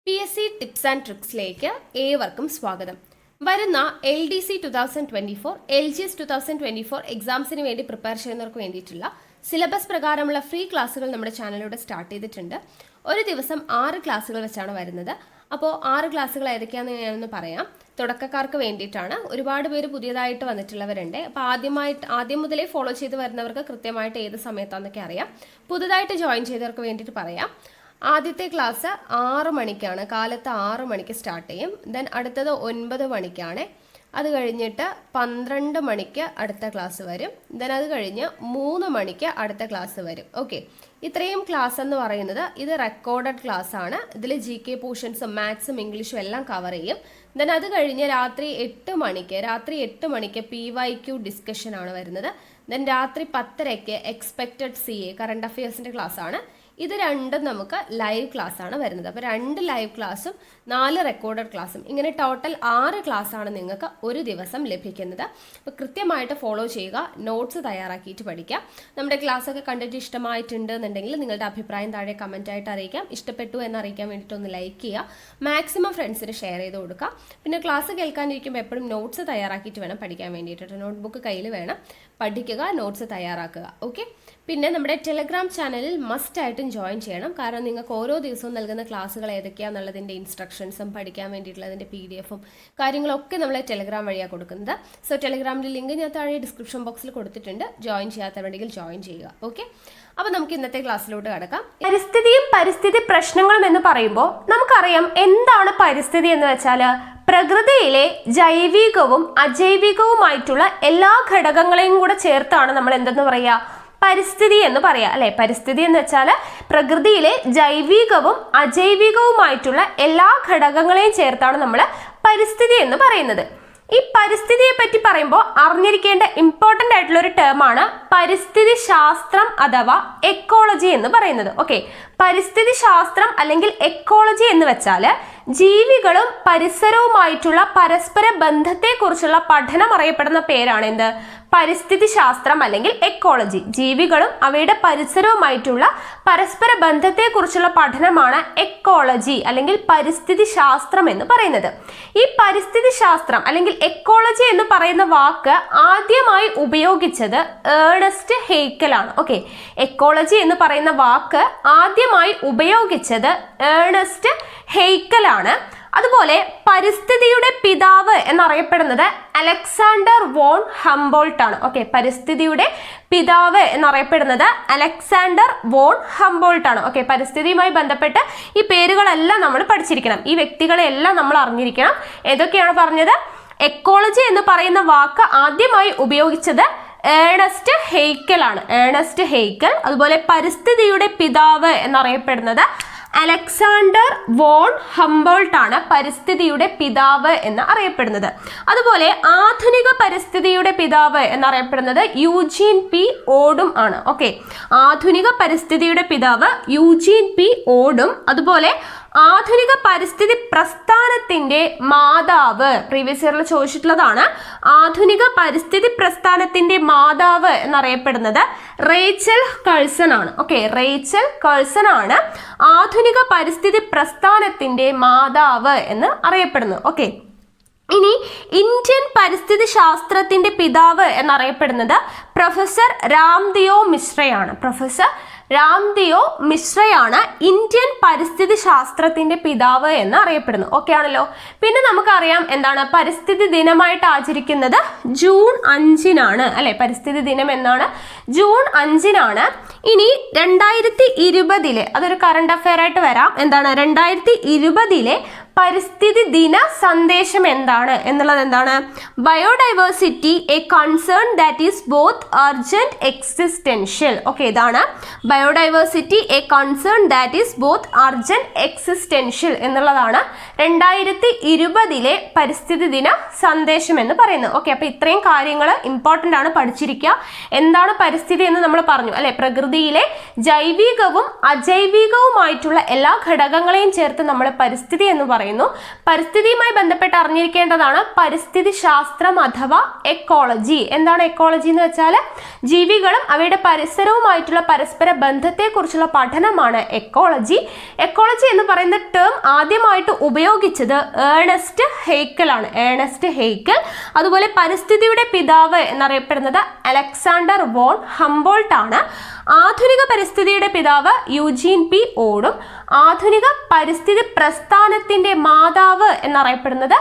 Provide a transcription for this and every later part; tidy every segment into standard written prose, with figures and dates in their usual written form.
PSC tips and ട്രിക്സിലേക്ക് ഏവർക്കും സ്വാഗതം. വരുന്ന LDC 2024, LGS 2024 എക്സാംസിന് വേണ്ടി പ്രിപ്പയർ ചെയ്യുന്നവർക്ക് വേണ്ടിയിട്ടുള്ള സിലബസ് പ്രകാരമുള്ള ഫ്രീ ക്ലാസ്സുകൾ നമ്മുടെ ചാനലിലൂടെ സ്റ്റാർട്ട് ചെയ്തിട്ടുണ്ട്. ഒരു ദിവസം 6 ക്ലാസ്സുകൾ വെച്ചാണ് വരുന്നത്. അപ്പോൾ 6 ക്ലാസ്സുകൾ ഏതൊക്കെയാണെന്ന് ഞാനൊന്ന് പറയാം. തുടക്കക്കാർക്ക് വേണ്ടിയിട്ടാണ്. ഒരുപാട് പേര് പുതിയതായിട്ട് വന്നിട്ടുള്ളവരുണ്ട്. അപ്പോൾ ആദ്യം മുതലേ ഫോളോ ചെയ്ത് വരുന്നവർക്ക് കൃത്യമായിട്ട് ഏത് സമയത്താണെന്നൊക്കെ അറിയാം. പുതുതായിട്ട് ജോയിൻ ചെയ്തവർക്ക് വേണ്ടിയിട്ട് പറയാം. ആദ്യത്തെ ക്ലാസ് 6 മണിക്കാണ്, കാലത്ത് 6 മണിക്ക് സ്റ്റാർട്ട് ചെയ്യും. ദെൻ അടുത്തത് 9 മണിക്കാണ്. അത് കഴിഞ്ഞിട്ട് 12 മണിക്ക് അടുത്ത ക്ലാസ് വരും. ദെൻ അത് കഴിഞ്ഞ് 3 മണിക്ക് അടുത്ത ക്ലാസ് വരും. ഓക്കെ, ഇത്രയും ക്ലാസ് എന്ന് പറയുന്നത് ഇത് റെക്കോർഡഡ് ക്ലാസ് ആണ്. ഇതിൽ GK പോർഷൻസും മാത്സും ഇംഗ്ലീഷും എല്ലാം കവർ ചെയ്യും. ദെൻ അത് കഴിഞ്ഞ് രാത്രി 8 മണിക്ക് PYQ ഡിസ്കഷൻ ആണ് വരുന്നത്. ദെൻ രാത്രി 10:30 എക്സ്പെക്റ്റഡ് CA കറണ്ട് അഫയേഴ്സിൻ്റെ ക്ലാസ് ആണ്. ഇത് രണ്ടും നമുക്ക് ലൈവ് ക്ലാസ് ആണ് വരുന്നത്. അപ്പോൾ 2 ലൈവ് ക്ലാസ്സും 4 റെക്കോർഡഡ് ക്ലാസ്സും, ഇങ്ങനെ ടോട്ടൽ 6 ക്ലാസ് ആണ് നിങ്ങൾക്ക് ഒരു ദിവസം ലഭിക്കുന്നത്. അപ്പോൾ കൃത്യമായിട്ട് ഫോളോ ചെയ്യുക, നോട്ട്സ് തയ്യാറാക്കിയിട്ട് പഠിക്കുക. നമ്മുടെ ക്ലാസ് ഒക്കെ കണ്ടിട്ട് ഇഷ്ടമായിട്ടുണ്ട് എന്നുണ്ടെങ്കിൽ നിങ്ങളുടെ അഭിപ്രായം താഴെ കമൻ്റ് ആയിട്ട് അറിയിക്കാം. ഇഷ്ടപ്പെട്ടു എന്ന് അറിയിക്കാൻ വേണ്ടിയിട്ട് ഒന്ന് ലൈക്ക് ചെയ്യുക, മാക്സിമം ഫ്രണ്ട്സിന് ഷെയർ ചെയ്ത് കൊടുക്കുക. പിന്നെ ക്ലാസ് കേൾക്കാനിരിക്കുമ്പോൾ എപ്പോഴും നോട്ട്സ് തയ്യാറാക്കിയിട്ട് വേണം പഠിക്കാൻ വേണ്ടിയിട്ട്. നോട്ട്ബുക്ക് കയ്യിൽ വേണം, പഠിക്കുക, നോട്ട്സ് തയ്യാറാക്കുക. ഓക്കെ, പിന്നെ നമ്മുടെ ടെലഗ്രാം ചാനലിൽ മസ്റ്റ് ആയിട്ടും ജോയിൻ ചെയ്യണം. കാരണം നിങ്ങൾക്ക് ഓരോ ദിവസവും നൽകുന്ന ക്ലാസ്സുകൾ ഏതൊക്കെയാണെന്നുള്ളതിൻ്റെ ഇൻസ്ട്രക്ഷൻസും പഠിക്കാൻ വേണ്ടിയിട്ടുള്ളതിൻ്റെ PDF-ഉം കാര്യങ്ങളൊക്കെ നമ്മൾ ടെലഗ്രാം വഴിയാണ് കൊടുക്കുന്നത്. സോ ടെലഗ്രാമിൻ്റെ ലിങ്ക് ഞാൻ താഴെ ഡിസ്ക്രിപ്ഷൻ ബോക്സിൽ കൊടുത്തിട്ടുണ്ട്. ജോയിൻ ചെയ്യാത്തവരുണ്ടെങ്കിൽ ജോയിൻ ചെയ്യുക. ഓക്കെ, അപ്പോൾ നമുക്ക് ഇന്നത്തെ ക്ലാസ്സിലോട്ട് കടക്കാം. പരിസ്ഥിതിയും പരിസ്ഥിതി പ്രശ്നങ്ങളും എന്ന് പറയുമ്പോൾ നമുക്കറിയാം എന്താണ് പരിസ്ഥിതി എന്ന് വെച്ചാൽ പ്രകൃതിയിലെ ജൈവികവും അജൈവികവുമായിട്ടുള്ള എല്ലാ ഘടകങ്ങളെയും കൂടെ ചേർത്താണ് നമ്മൾ എന്തെന്ന് പറയുക, പരിസ്ഥിതി എന്ന് പറയാം അല്ലെ. പരിസ്ഥിതി എന്ന് വെച്ചാൽ പ്രകൃതിയിലെ ജൈവികവും അജൈവികവുമായിട്ടുള്ള എല്ലാ ഘടകങ്ങളെയും ചേർത്താണ് നമ്മൾ പരിസ്ഥിതി എന്ന് പറയുന്നത്. ഈ പരിസ്ഥിതിയെ പറ്റി പറയുമ്പോൾ അറിഞ്ഞിരിക്കേണ്ട ഇമ്പോർട്ടൻ്റ് ആയിട്ടുള്ള ഒരു ടേമാണ് പരിസ്ഥിതി ശാസ്ത്രം അഥവാ എക്കോളജി എന്ന് പറയുന്നത്. ഓക്കെ, പരിസ്ഥിതി ശാസ്ത്രം അല്ലെങ്കിൽ എക്കോളജി എന്ന് വെച്ചാൽ ജീവികളും പരിസരവുമായിട്ടുള്ള പരസ്പര ബന്ധത്തെക്കുറിച്ചുള്ള പഠനം അറിയപ്പെടുന്ന പേരാണ് എന്ത്, പരിസ്ഥിതി ശാസ്ത്രം അല്ലെങ്കിൽ എക്കോളജി. ജീവികളും അവയുടെ പരിസരവുമായിട്ടുള്ള പരസ്പര ബന്ധത്തെക്കുറിച്ചുള്ള പഠനമാണ് എക്കോളജി അല്ലെങ്കിൽ പരിസ്ഥിതി ശാസ്ത്രം എന്ന് പറയുന്നത്. ഈ പരിസ്ഥിതി ശാസ്ത്രം അല്ലെങ്കിൽ എക്കോളജി എന്ന് പറയുന്ന വാക്ക് ആദ്യമായി ഉപയോഗിച്ചത് ഏണസ്റ്റ് ഹെയ്ക്കൽ ആണ്. ഓക്കെ, എക്കോളജി എന്ന് പറയുന്ന വാക്ക് ആദ്യമായി ഉപയോഗിച്ചത് ഏണസ്റ്റ് ഹെയ്ക്കൽ ആണ്. അതുപോലെ പരിസ്ഥിതിയുടെ പിതാവ് എന്നറിയപ്പെടുന്നത് അലക്സാണ്ടർ വോൺ ഹംബോൾട്ട് ആണ്. ഓക്കെ, പരിസ്ഥിതിയുടെ പിതാവ് എന്നറിയപ്പെടുന്നത് അലക്സാണ്ടർ വോൺ ഹംബോൾട്ട് ആണ്. ഓക്കെ, പരിസ്ഥിതിയുമായി ബന്ധപ്പെട്ട് ഈ പേരുകളെല്ലാം നമ്മൾ പഠിച്ചിരിക്കണം, ഈ വ്യക്തികളെല്ലാം നമ്മൾ അറിഞ്ഞിരിക്കണം. ഏതൊക്കെയാണ് പറഞ്ഞത്? എക്കോളജി എന്ന് പറയുന്ന വാക്ക് ആദ്യമായി ഉപയോഗിച്ചത് ഏണസ്റ്റ് ഹെയ്ക്കൽ ആണ്, ഏണസ്റ്റ് ഹെയ്ക്കൽ. അതുപോലെ പരിസ്ഥിതിയുടെ പിതാവ് എന്നറിയപ്പെടുന്നത് അലക്സാണ്ടർ വോൺ ഹംബോൾട്ട് ആണ് പരിസ്ഥിതിയുടെ പിതാവ് എന്ന് അറിയപ്പെടുന്നത്. അതുപോലെ ആധുനിക പരിസ്ഥിതിയുടെ പിതാവ് എന്നറിയപ്പെടുന്നത് യൂജീൻ പി ഓഡും ആണ്. ഓക്കെ, ആധുനിക പരിസ്ഥിതിയുടെ പിതാവ് യൂജീൻ പി ഓഡും. അതുപോലെ ആധുനിക പരിസ്ഥിതി പ്രസ്ഥാനത്തിന്റെ മാതാവ്, പ്രീവിയസ് ഇയറിൽ ചോദിച്ചിട്ടുള്ളതാണ്, ആധുനിക പരിസ്ഥിതി പ്രസ്ഥാനത്തിന്റെ മാതാവ് എന്നറിയപ്പെടുന്നത് റേച്ചൽ കഴ്സൺ ആണ്. ഓക്കെ, റേച്ചൽ കഴ്സൺ ആണ് ആധുനിക പരിസ്ഥിതി പ്രസ്ഥാനത്തിന്റെ മാതാവ് എന്ന് അറിയപ്പെടുന്നത്. ഓക്കെ, ഇനി ഇന്ത്യൻ പരിസ്ഥിതി ശാസ്ത്രത്തിന്റെ പിതാവ് എന്നറിയപ്പെടുന്നത് പ്രൊഫസർ രാംദിയോ മിശ്രയാണ്. പ്രൊഫസർ രാംദിയോ മിശ്രയാണ് ഇന്ത്യൻ പരിസ്ഥിതി ശാസ്ത്രത്തിന്റെ പിതാവ് എന്ന് അറിയപ്പെടുന്നു. ഓക്കെ ആണല്ലോ. പിന്നെ നമുക്കറിയാം എന്താണ് പരിസ്ഥിതി ദിനമായിട്ട് ആചരിക്കുന്നത് ജൂൺ 5-നാണ് അല്ലെ. പരിസ്ഥിതി ദിനം എന്നാണ് ജൂൺ 5-നാണ്. ഇനി 2020 അതൊരു കറണ്ട് അഫെയർ ആയിട്ട് വരാം. എന്താണ് 2020 പരിസ്ഥിതി ദിന സന്ദേശം എന്താണ് എന്നുള്ളത് എന്താണ്? Biodiversity a concern that is both urgent existential. Okay, ഇതാണ് biodiversity a concern that is both urgent existential എന്നുള്ളതാണ് 2020 പരിസ്ഥിതി ദിന സന്ദേശം എന്ന് പറയുന്നത്. ഓക്കെ, അപ്പോൾ ഇത്രയും കാര്യങ്ങൾ ഇമ്പോർട്ടൻ്റ് ആണ്, പഠിച്ചിരിക്കുക. എന്താണ് പരിസ്ഥിതി എന്ന് നമ്മൾ പറഞ്ഞു അല്ലെ. പ്രകൃതിയിലെ ജൈവികവും അജൈവികവുമായിട്ടുള്ള എല്ലാ ഘടകങ്ങളെയും ചേർത്ത് നമ്മൾ പരിസ്ഥിതി എന്ന് പറയും. പറയുന്നു. പരിസ്ഥിതിയുമായി ബന്ധപ്പെട്ട് അറിഞ്ഞിരിക്കേണ്ടതാണ് പരിസ്ഥിതി ശാസ്ത്രം അഥവാ എക്കോളജി. എന്താണ് എക്കോളജി എന്ന് വെച്ചാൽ ജീവികളും അവയുടെ പരിസരവുമായിട്ടുള്ള പരസ്പര ബന്ധത്തെക്കുറിച്ചുള്ള പഠനമാണ് എക്കോളജി. എക്കോളജി എന്ന് പറയുന്ന ടേം ആദ്യമായിട്ട് ഉപയോഗിച്ചത് ഏണസ്റ്റ് ഹെയ്ക്കൽ ആണ്. Ernst Haeckel. അതുപോലെ പരിസ്ഥിതിയുടെ പിതാവ് എന്നറിയപ്പെടുന്നത് അലക്സാണ്ടർ വോൺ ഹംബോൾട്ട് ആണ്. ആധുനിക പരിസ്ഥിതിയുടെ പിതാവ് യൂജീൻ പി ഓടും. ആധുനിക പരിസ്ഥിതി പ്രസ്ഥാനത്തിന്റെ മാതാവ് എന്നറിയപ്പെടുന്നത്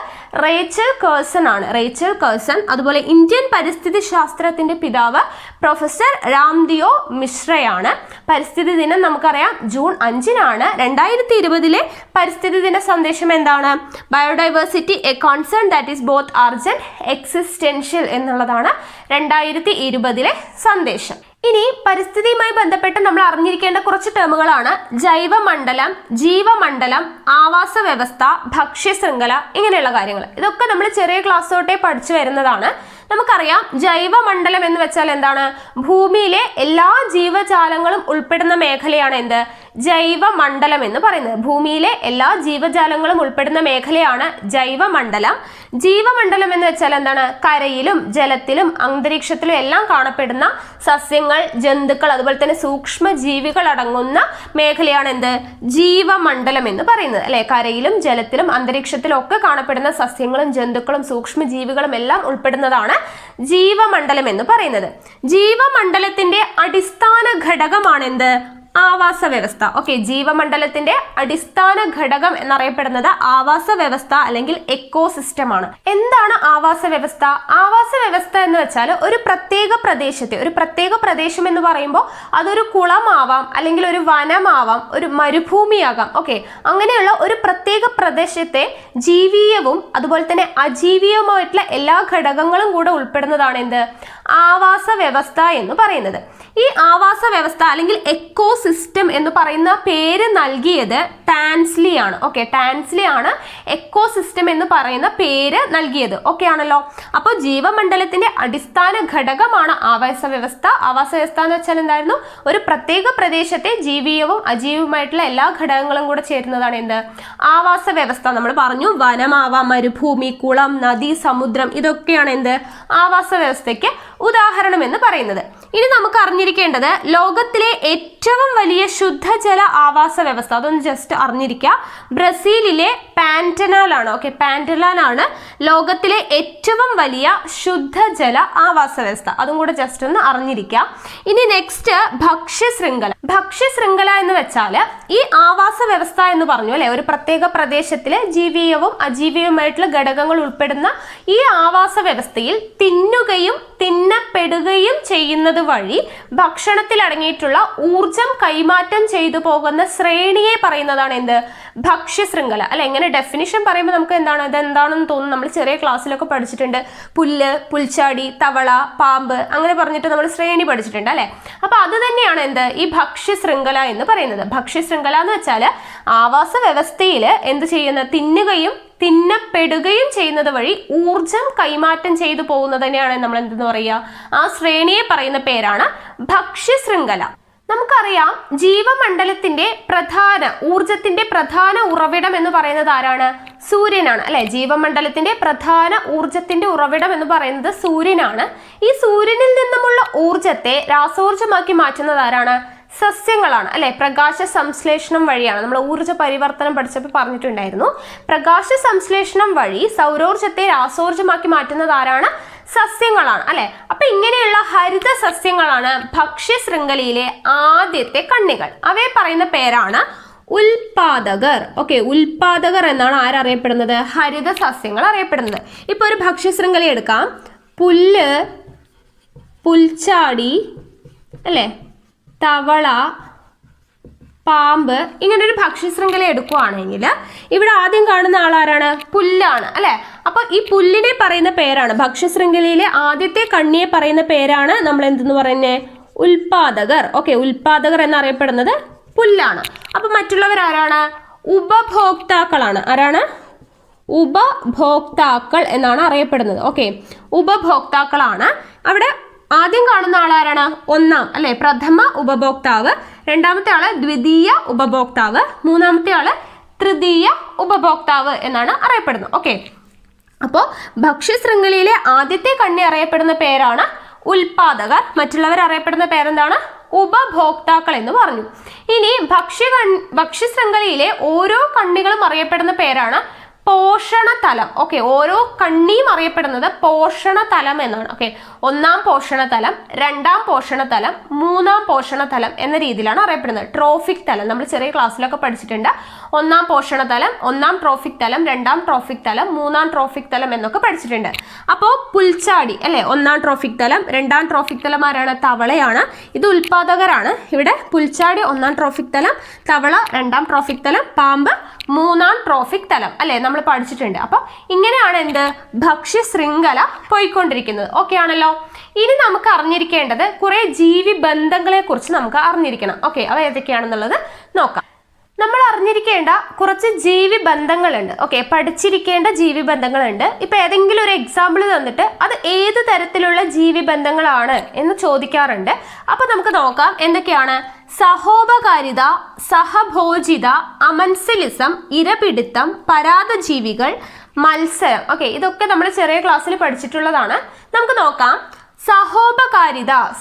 റേച്ചൽ കേഴ്സൺ ആണ്. Rachel Carson. അതുപോലെ ഇന്ത്യൻ പരിസ്ഥിതി ശാസ്ത്രത്തിന്റെ പിതാവ് പ്രൊഫസർ രാംദിയോ മിശ്രയാണ്. പരിസ്ഥിതി ദിനം നമുക്കറിയാം ജൂൺ 5-നാണ്. 2020 പരിസ്ഥിതി ദിന സന്ദേശം എന്താണ്? Biodiversity a concern that is both urgent existential എന്നുള്ളതാണ് 2020 സന്ദേശം. ഇനി പരിസ്ഥിതിയുമായി ബന്ധപ്പെട്ട് നമ്മൾ അറിഞ്ഞിരിക്കേണ്ട കുറച്ച് ടേമുകളാണ് ജൈവമണ്ഡലം, ജീവമണ്ഡലം, ആവാസ വ്യവസ്ഥ, ഭക്ഷ്യശൃംഖല, ഇങ്ങനെയുള്ള കാര്യങ്ങൾ. ഇതൊക്കെ നമ്മൾ ചെറിയ ക്ലാസ് തൊട്ടേ പഠിച്ചു വരുന്നതാണ്. നമുക്കറിയാം ജൈവമണ്ഡലം എന്ന് വെച്ചാൽ എന്താണ്? ഭൂമിയിലെ എല്ലാ ജീവജാലങ്ങളും ഉൾപ്പെടുന്ന മേഖലയാണ് എന്ത്? ജൈവമണ്ഡലം എന്ന് പറയുന്നത്. ഭൂമിയിലെ എല്ലാ ജീവജാലങ്ങളും ഉൾപ്പെടുന്ന മേഖലയാണ് ജൈവമണ്ഡലം. ജീവമണ്ഡലം എന്ന് വെച്ചാൽ എന്താണ്? കരയിലും ജലത്തിലും അന്തരീക്ഷത്തിലും എല്ലാം കാണപ്പെടുന്ന സസ്യങ്ങൾ, ജന്തുക്കൾ, അതുപോലെ തന്നെ സൂക്ഷ്മ ജീവികൾ അടങ്ങുന്ന മേഖലയാണ് എന്ത്? ജീവമണ്ഡലം എന്ന് പറയുന്നത് അല്ലെ. കരയിലും ജലത്തിലും അന്തരീക്ഷത്തിലും ഒക്കെ കാണപ്പെടുന്ന സസ്യങ്ങളും ജന്തുക്കളും സൂക്ഷ്മ ജീവികളും എല്ലാം ഉൾപ്പെടുന്നതാണ് ജീവമണ്ഡലം എന്ന് പറയുന്നത്. ജീവമണ്ഡലത്തിന്റെ അടിസ്ഥാന ഘടകമാണ് എന്ത്? ആവാസ വ്യവസ്ഥ. ഓക്കെ, ജീവമണ്ഡലത്തിന്റെ അടിസ്ഥാന ഘടകം എന്നറിയപ്പെടുന്നത് ആവാസ വ്യവസ്ഥ അല്ലെങ്കിൽ എക്കോസിസ്റ്റം ആണ്. എന്താണ് ആവാസ വ്യവസ്ഥ? ആവാസ വ്യവസ്ഥ എന്ന് വെച്ചാൽ ഒരു പ്രത്യേക പ്രദേശത്തെ, ഒരു പ്രത്യേക പ്രദേശം എന്ന് പറയുമ്പോൾ അതൊരു കുളമാവാം, അല്ലെങ്കിൽ ഒരു വനമാവാം, ഒരു മരുഭൂമിയാകാം. ഓക്കെ, അങ്ങനെയുള്ള ഒരു പ്രത്യേക പ്രദേശത്തെ ജീവിയവും അതുപോലെ തന്നെ അജീവീയവുമായിട്ടുള്ള എല്ലാ ഘടകങ്ങളും കൂടെ ഉൾപ്പെടുന്നതാണ് എന്ത്? ആവാസ വ്യവസ്ഥ എന്ന് പറയുന്നത്. ഈ ആവാസ വ്യവസ്ഥ അല്ലെങ്കിൽ എക്കോസിസ്റ്റം എന്ന് പറയുന്ന പേര് നൽകിയത് ടാൻസ്ലി ആണ്. ഓക്കെ, ടാൻസ്ലി ആണ് എക്കോസിസ്റ്റം എന്ന് പറയുന്ന പേര് നൽകിയത്. ഓക്കെ ആണല്ലോ. അപ്പോൾ ജീവമണ്ഡലത്തിന്റെ അടിസ്ഥാന ഘടകമാണ് ആവാസ വ്യവസ്ഥ. ആവാസ വ്യവസ്ഥ എന്ന് വെച്ചാൽ എന്തായിരുന്നു? ഒരു പ്രത്യേക പ്രദേശത്തെ ജീവിയവും അജീവവുമായിട്ടുള്ള എല്ലാ ഘടകങ്ങളും കൂടെ ചേരുന്നതാണ് എന്ത്? ആവാസ വ്യവസ്ഥ. നമ്മൾ പറഞ്ഞു വനമാവാം, മരുഭൂമി, കുളം, നദി, സമുദ്രം, ഇതൊക്കെയാണ് എന്ത്? ആവാസ വ്യവസ്ഥയ്ക്ക് ഉദാഹരണം എന്ന് പറയുന്നത്. ഇനി നമുക്ക് അറിഞ്ഞിരിക്കേണ്ടത് ലോകത്തിലെ ഏറ്റവും വലിയ ശുദ്ധജല ആവാസ വ്യവസ്ഥ. അതൊന്ന് ജസ്റ്റ് അറിഞ്ഞിരിക്കുക. ബ്രസീലിലെ പാൻറ്റനാൽ ആണ്. ഓക്കെ, പാൻറ്റലാൻ ആണ് ലോകത്തിലെ ഏറ്റവും വലിയ ശുദ്ധജല ആവാസ വ്യവസ്ഥ. അതും കൂടെ ജസ്റ്റ് ഒന്ന് അറിഞ്ഞിരിക്കുക. ഇനി നെക്സ്റ്റ് ഭക്ഷ്യശൃംഖല. ഭക്ഷ്യശൃംഖല എന്ന് വെച്ചാൽ ഈ ആവാസ വ്യവസ്ഥ എന്ന് പറഞ്ഞു അല്ലെ, ഒരു പ്രത്യേക പ്രദേശത്തിലെ ജീവിയവും അജീവിയവുമായിട്ടുള്ള ഘടകങ്ങൾ ഉൾപ്പെടുന്ന ഈ ആവാസ വ്യവസ്ഥയിൽ തിന്നുകയും തിന്നപ്പെടുകയും ചെയ്യുന്നത് വഴി ഭക്ഷണത്തിൽ അടങ്ങിയിട്ടുള്ള ഊർജം കൈമാറ്റം ചെയ്തു പോകുന്ന ശ്രേണിയെ പറയുന്നതാണ് എന്ത്? ഭക്ഷ്യശൃംഖല അല്ലെ. എങ്ങനെ ഡെഫിനിഷൻ പറയുമ്പോൾ നമുക്ക് എന്താണ് ഇതെന്താണെന്ന് തോന്നുന്നു. നമ്മൾ ചെറിയ ക്ലാസ്സിലൊക്കെ പഠിച്ചിട്ടുണ്ട്. പുല്ല്, പുൽച്ചാടി, തവള, പാമ്പ്, അങ്ങനെ പറഞ്ഞിട്ട് നമ്മൾ ശ്രേണി പഠിച്ചിട്ടുണ്ട് അല്ലെ. അപ്പൊ അത് തന്നെയാണ് എന്ത്? ഈ ഭക്ഷ്യശൃംഖല എന്ന് പറയുന്നത്. ഭക്ഷ്യശൃംഖല എന്ന് വെച്ചാൽ ആവാസ വ്യവസ്ഥയിൽ എന്ത് ചെയ്യുന്ന? തിന്നുകയും തിന്നപ്പെടുകയും ചെയ്യുന്നത് വഴി ഊർജം കൈമാറ്റം ചെയ്തു പോകുന്നതിനെയാണ് നമ്മൾ എന്തെന്ന് പറയുക? ആ ശ്രേണിയെ പറയുന്ന പേരാണ് ഭക്ഷ്യശൃംഖല. നമുക്കറിയാം ജീവമണ്ഡലത്തിന്റെ ഊർജത്തിന്റെ പ്രധാന ഉറവിടം എന്ന് പറയുന്നത് ആരാണ്? സൂര്യനാണ് അല്ലെ. ജീവമണ്ഡലത്തിന്റെ പ്രധാന ഊർജത്തിന്റെ ഉറവിടം എന്ന് പറയുന്നത് സൂര്യനാണ്. ഈ സൂര്യനിൽ നിന്നുമുള്ള ഊർജത്തെ രാസോർജമാക്കി മാറ്റുന്നത് ആരാണ്? സസ്യങ്ങളാണ് അല്ലെ. പ്രകാശ സംശ്ലേഷണം വഴിയാണ്. നമ്മൾ ഊർജ്ജ പരിവർത്തനം പഠിച്ചപ്പോൾ പറഞ്ഞിട്ടുണ്ടായിരുന്നു. പ്രകാശ സംശ്ലേഷണം വഴി സൗരോർജത്തെ രാസോർജമാക്കി മാറ്റുന്നത് ആരാണ്? സസ്യങ്ങളാണ് അല്ലെ. അപ്പൊ ഇങ്ങനെയുള്ള ഹരിത സസ്യങ്ങളാണ് ഭക്ഷ്യശൃംഖലയിലെ ആദ്യത്തെ കണ്ണികൾ. അവയെ പറയുന്ന പേരാണ് ഉൽപാദകർ. ഓക്കെ, ഉൽപാദകർ എന്നാണ് ആരറിയപ്പെടുന്നത്? ഹരിത സസ്യങ്ങൾ അറിയപ്പെടുന്നത്. ഇപ്പൊ ഒരു ഭക്ഷ്യശൃംഖല എടുക്കാം. പുല്ല്, പുൽച്ചാടി അല്ലെ, തവള, പാമ്പ്, ഇങ്ങനെ ഒരു ഭക്ഷ്യശൃംഖല എടുക്കുകയാണെങ്കിൽ ഇവിടെ ആദ്യം കാണുന്ന ആളാരാണ്? പുല്ലാണ് അല്ലെ. അപ്പൊ ഈ പുല്ലിനെ പറയുന്ന പേരാണ്, ഭക്ഷ്യശൃംഖലയിലെ ആദ്യത്തെ കണ്ണിയെ പറയുന്ന പേരാണ് നമ്മൾ എന്തെന്ന് പറയുന്നത്? ഉൽപാദകർ. ഓക്കെ, ഉൽപാദകർ എന്നറിയപ്പെടുന്നത് പുല്ലാണ്. അപ്പൊ മറ്റുള്ളവർ ആരാണ്? ഉപഭോക്താക്കളാണ്. ആരാണ്? ഉപഭോക്താക്കൾ എന്നാണ് അറിയപ്പെടുന്നത്. ഓക്കെ, ഉപഭോക്താക്കളാണ്. അവിടെ ആദ്യം കാണുന്ന ആളാരാണ്? ഒന്നാം അല്ലെ, പ്രഥമ ഉപഭോക്താവ്. രണ്ടാമത്തെ ആള് ദ്വിതീയ ഉപഭോക്താവ്. മൂന്നാമത്തെ ആള് തൃതീയ ഉപഭോക്താവ് എന്നാണ് അറിയപ്പെടുന്നത്. ഓക്കെ, അപ്പോൾ ഭക്ഷ്യശൃംഖലയിലെ ആദ്യത്തെ കണ്ണി അറിയപ്പെടുന്ന പേരാണ് ഉൽപാദകർ. മറ്റുള്ളവർ അറിയപ്പെടുന്ന പേരെന്താണ്? ഉപഭോക്താക്കൾ എന്ന് പറഞ്ഞു. ഇനി ഭക്ഷ്യശൃംഖലയിലെ ഓരോ കണ്ണികളും അറിയപ്പെടുന്ന പേരാണ് പോഷണതലം. ഓക്കെ, ഓരോ കണ്ണിയും അറിയപ്പെടുന്നത് പോഷണതലം എന്നാണ്. ഓക്കെ, ഒന്നാം പോഷണതലം, രണ്ടാം പോഷണതലം, മൂന്നാം പോഷണതലം എന്ന രീതിയിലാണ് അറിയപ്പെടുന്നത്. ട്രോഫിക് തലം നമ്മൾ ചെറിയ ക്ലാസ്സിലൊക്കെ പഠിച്ചിട്ടുണ്ട്. ഒന്നാം പോഷണതലം, ഒന്നാം ട്രോഫിക് തലം, രണ്ടാം ട്രോഫിക് തലം, മൂന്നാം ട്രോഫിക് തലം എന്നൊക്കെ പഠിച്ചിട്ടുണ്ട്. അപ്പോൾ പുൽച്ചാടി അല്ലെ ഒന്നാം ട്രോഫിക് തലം, രണ്ടാം ട്രോഫിക് തലം ആരാണ്? തവളയാണ്. ഇത് ഉൽപാദകരാണ്. ഇവിടെ പുൽച്ചാടി ഒന്നാം ട്രോഫിക് തലം, തവള രണ്ടാം ട്രോഫിക് തലം, പാമ്പ് മൂന്നാം ട്രോഫിക് തലം അല്ലെ നമ്മൾ പഠിച്ചിട്ടുണ്ട്. അപ്പൊ ഇങ്ങനെയാണ് എന്ത് ഭക്ഷ്യശൃംഖല പോയിക്കൊണ്ടിരിക്കുന്നത്. ഓക്കെ ആണല്ലോ. ഇനി നമുക്ക് അറിഞ്ഞിരിക്കേണ്ടത് കുറെ ജീവി ബന്ധങ്ങളെ കുറിച്ച് നമുക്ക് അറിഞ്ഞിരിക്കണം. ഓക്കെ, അവ ഏതൊക്കെയാണെന്നുള്ളത് നോക്കാം. നമ്മൾ അറിഞ്ഞിരിക്കേണ്ട കുറച്ച് ജീവി ബന്ധങ്ങളുണ്ട്. ഓക്കെ, പഠിച്ചിരിക്കേണ്ട ജീവി ബന്ധങ്ങളുണ്ട്. ഇപ്പൊ ഏതെങ്കിലും ഒരു എക്സാമ്പിൾ തന്നിട്ട് അത് ഏത് തരത്തിലുള്ള ജീവി ബന്ധങ്ങളാണ് എന്ന് ചോദിക്കാറുണ്ട്. അപ്പൊ നമുക്ക് നോക്കാം എന്തൊക്കെയാണ്. സഹോപകാരിത, സഹഭോജിത, അമൻസിലിസം, ഇരപിടുത്തം, പരാദജീവികൾ, മത്സരം. ഓക്കെ, ഇതൊക്കെ നമ്മൾ ചെറിയ ക്ലാസ്സിൽ പഠിച്ചിട്ടുള്ളതാണ്. നമുക്ക് നോക്കാം.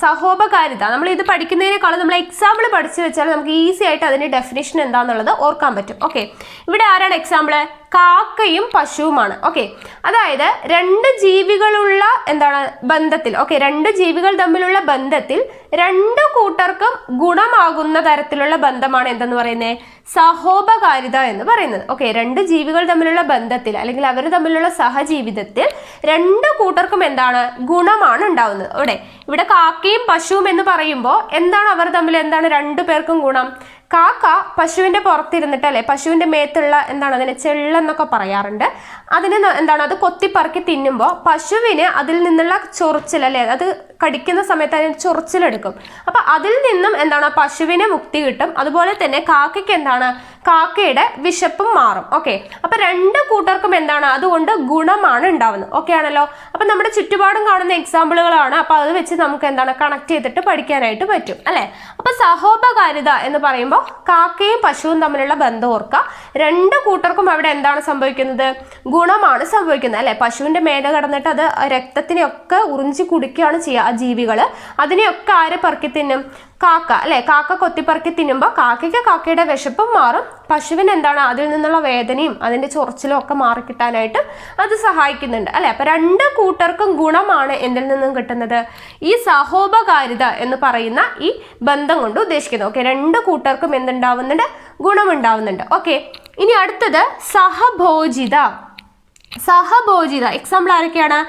സഹോപകാരിത നമ്മൾ ഇത് പഠിക്കുന്നതിനേക്കാളും നമ്മൾ എക്സാമ്പിൾ പഠിച്ചു വെച്ചാൽ നമുക്ക് ഈസി ആയിട്ട് അതിന്റെ ഡെഫിനിഷൻ എന്താണെന്നുള്ളത് ഓർക്കാൻ പറ്റും. ഓക്കെ, ഇവിടെ ആരാണ് എക്സാമ്പിൾ? കാക്കയും പശുവുമാണ്. ഓക്കെ, അതായത് രണ്ട് ജീവികളുള്ള എന്താണ് ബന്ധത്തിൽ, ഓക്കെ, രണ്ട് ജീവികൾ തമ്മിലുള്ള ബന്ധത്തിൽ രണ്ടു കൂട്ടർക്കും ഗുണമാകുന്ന തരത്തിലുള്ള ബന്ധമാണ് എന്തെന്ന് പറയുന്നത്? സഹോപകാരിത എന്ന് പറയുന്നത്. ഓക്കെ, രണ്ട് ജീവികൾ തമ്മിലുള്ള ബന്ധത്തിൽ അല്ലെങ്കിൽ അവർ തമ്മിലുള്ള സഹജീവിതത്തിൽ രണ്ടു കൂട്ടർക്കും എന്താണ് ഗുണമാണ് ഉണ്ടാവുന്നത്. ഇവിടെ കാക്കയും പശുവും എന്ന് പറയുമ്പോൾ എന്താണ് അവർ തമ്മിൽ എന്താണ് രണ്ടു പേർക്കും ഗുണം? കാക്ക പശുവിന്റെ പുറത്തിരുന്നിട്ട് അല്ലെ പശുവിന്റെ മേത്തുള്ള എന്താണ് അതിനെ ചെള്ളെന്നൊക്കെ പറയാറുണ്ട്. അതിന് എന്താണ് അത് കൊത്തിപ്പറക്കി തിന്നുമ്പോൾ പശുവിന് അതിൽ നിന്നുള്ള ചൊറിച്ചിൽ അല്ലെ അത് കടിക്കുന്ന സമയത്ത് അതിന് ചൊറിച്ചിലെടുക്കും. അപ്പൊ അതിൽ നിന്നും എന്താണ് പശുവിന് മുക്തി കിട്ടും. അതുപോലെ തന്നെ കാക്കയ്ക്ക് എന്താണ് കാക്കയുടെ വിശപ്പും മാറും. ഓക്കെ, അപ്പൊ രണ്ട് കൂട്ടർക്കും എന്താണ് അതുകൊണ്ട് ഗുണമാണ് ഉണ്ടാവുന്നത്. ഓക്കെ ആണല്ലോ. അപ്പൊ നമ്മുടെ ചുറ്റുപാടും കാണുന്ന എക്സാമ്പിളുകളാണ്. അപ്പൊ അത് വെച്ച് നമുക്ക് എന്താണ് കണക്ട് ചെയ്തിട്ട് പഠിക്കാനായിട്ട് പറ്റും അല്ലെ. അപ്പൊ സഹോപകാരിത എന്ന് പറയുമ്പോൾ കാക്കയും പശുവും തമ്മിലുള്ള ബന്ധം ഓർക്കുക. രണ്ട് കൂട്ടർക്കും അവിടെ എന്താണ് സംഭവിക്കുന്നത്? ഗുണമാണ് സംഭവിക്കുന്നത് അല്ലെ. പശുവിന്റെ മേലെ കടന്നിട്ട് അത് രക്തത്തിനെയൊക്കെ ഉറിഞ്ചി കുടിക്കുകയാണ് ചെയ്യുക. ആ ജീവികള് അതിനെയൊക്കെ ആര് പറക്കി തിന്നും? കാക്ക അല്ലെ. കാക്ക കൊത്തിപ്പറക്കി തിന്നുമ്പോൾ കാക്കയ്ക്ക് കാക്കയുടെ വിശപ്പും മാറും. പശുവിന് എന്താണ് അതിൽ നിന്നുള്ള വേദനയും അതിന്റെ ചൊറിച്ചിലും ഒക്കെ മാറിക്കിട്ടാനായിട്ട് അത് സഹായിക്കുന്നുണ്ട് അല്ലെ. അപ്പൊ രണ്ട് കൂട്ടർക്കും ഗുണമാണ് എന്തിൽ നിന്നും കിട്ടുന്നത്? ഈ സഹോപകാരിത എന്ന് പറയുന്ന ഈ ബന്ധം കൊണ്ട് ഉദ്ദേശിക്കുന്നത്. ഓക്കെ, രണ്ട് കൂട്ടർക്കും എന്തുണ്ടാവുന്നുണ്ട്? ഗുണമുണ്ടാവുന്നുണ്ട്. ഓക്കെ, ഇനി അടുത്തത് സഹഭോജിത. എക്സാമ്പിൾ ആരൊക്കെയാണ്?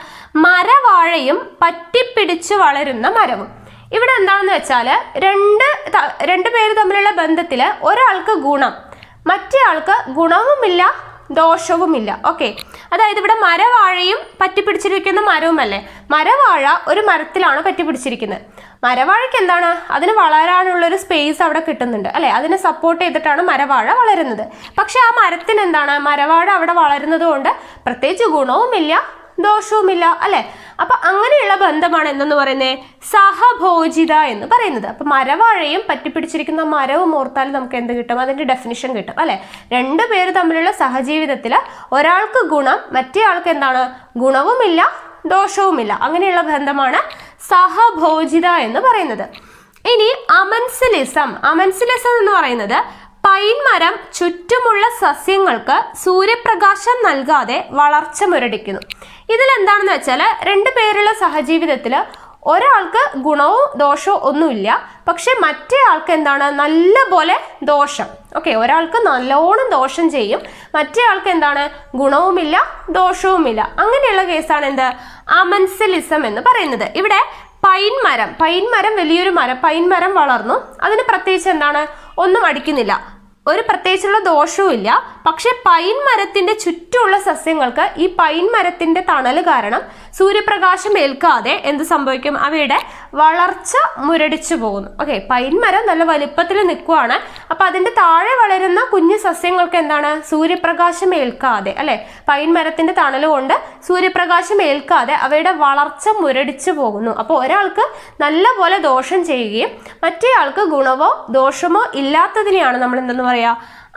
മരവാഴയും പറ്റിപ്പിടിച്ച് വളരുന്ന മരവും. ഇവിടെ എന്താണെന്ന് വെച്ചാൽ രണ്ട് പേര് തമ്മിലുള്ള ബന്ധത്തില് ഒരാൾക്ക് ഗുണം, മറ്റേ ആൾക്ക് ഗുണവുമില്ല ദോഷവുമില്ല. ഓക്കെ, അതായത് ഇവിടെ മരവാഴയും പറ്റിപ്പിടിച്ചിരിക്കുന്ന മരവുമല്ലേ. മരവാഴ ഒരു മരത്തിലാണ് പറ്റിപ്പിടിച്ചിരിക്കുന്നത്. മരവാഴയ്ക്ക് എന്താണ് അതിന് വളരാനുള്ളൊരു സ്പേസ് അവിടെ കിട്ടുന്നുണ്ട് അല്ലെ. അതിനെ സപ്പോർട്ട് ചെയ്തിട്ടാണ് മരവാഴ വളരുന്നത്. പക്ഷെ ആ മരത്തിന് എന്താണ് മരവാഴ അവിടെ വളരുന്നത് കൊണ്ട് പ്രത്യേകിച്ച് ഗുണവുമില്ല ദോഷവുമില്ല അല്ലെ. അപ്പൊ അങ്ങനെയുള്ള ബന്ധമാണ് എന്തെന്ന് പറയുന്നത്? സഹഭോജിത എന്ന് പറയുന്നത്. അപ്പൊ മരവാഴയും പറ്റിപ്പിടിച്ചിരിക്കുന്ന മരവും ഓർത്താൽ നമുക്ക് എന്ത് കിട്ടും? അതിന്റെ ഡെഫിനിഷൻ കിട്ടും അല്ലെ. രണ്ടു പേര് തമ്മിലുള്ള സഹജീവിതത്തിൽ ഒരാൾക്ക് ഗുണം, മറ്റേ ആൾക്ക് എന്താണ് ഗുണവുമില്ല ദോഷവുമില്ല. അങ്ങനെയുള്ള ബന്ധമാണ് സഹഭോജിത എന്ന് പറയുന്നത്. ഇനി അമൻസിലിസം എന്ന് പറയുന്നത് പൈൻമരം ചുറ്റുമുള്ള സസ്യങ്ങൾക്ക് സൂര്യപ്രകാശം നൽകാതെ വളർച്ച മുരടിക്കുന്നു. ഇതിൽ എന്താണെന്ന് വെച്ചാൽ രണ്ടു പേരുള്ള സഹജീവിതത്തിൽ ഒരാൾക്ക് ഗുണവും ദോഷവും ഒന്നുമില്ല, പക്ഷെ മറ്റേ ആൾക്ക് എന്താണ് നല്ല പോലെ ദോഷം. ഓക്കെ, ഒരാൾക്ക് നല്ലോണം ദോഷം ചെയ്യും, മറ്റേ ആൾക്ക് എന്താണ് ഗുണവുമില്ല ദോഷവുമില്ല. അങ്ങനെയുള്ള കേസാണ് എന്ത് അമൻസിലിസം എന്ന് പറയുന്നത്. ഇവിടെ പൈൻമരം വലിയൊരു മരം, പൈൻമരം വളർന്നു, അതിന് പ്രത്യേകിച്ച് എന്താണ് ഒന്നും അടിക്കുന്നില്ല, ഒരു പ്രത്യേകിച്ചുള്ള ദോഷവും ഇല്ല. പക്ഷെ പൈൻ മരത്തിന്റെ ചുറ്റുമുള്ള സസ്യങ്ങൾക്ക് ഈ പൈൻ മരത്തിന്റെ തണൽ കാരണം സൂര്യപ്രകാശം ഏൽക്കാതെ എന്ത് സംഭവിക്കും? അവയുടെ വളർച്ച മുരടിച്ചു പോകുന്നു. ഓക്കെ, പൈൻ മരം നല്ല വലിപ്പത്തിൽ നിൽക്കുവാണ്. അപ്പൊ അതിന്റെ താഴെ വളരുന്ന കുഞ്ഞു സസ്യങ്ങൾക്ക് എന്താണ് സൂര്യപ്രകാശം ഏൽക്കാതെ അല്ലെ, പൈൻ മരത്തിന്റെ തണൽ കൊണ്ട് സൂര്യപ്രകാശം ഏൽക്കാതെ അവയുടെ വളർച്ച മുരടിച്ചു പോകുന്നു. അപ്പോൾ ഒരാൾക്ക് നല്ല പോലെ ദോഷം ചെയ്യുകയും മറ്റേ ആൾക്ക് ഗുണമോ ദോഷമോ ഇല്ലാത്തതിനെയാണ് നമ്മൾ എന്തെന്ന് പറയാ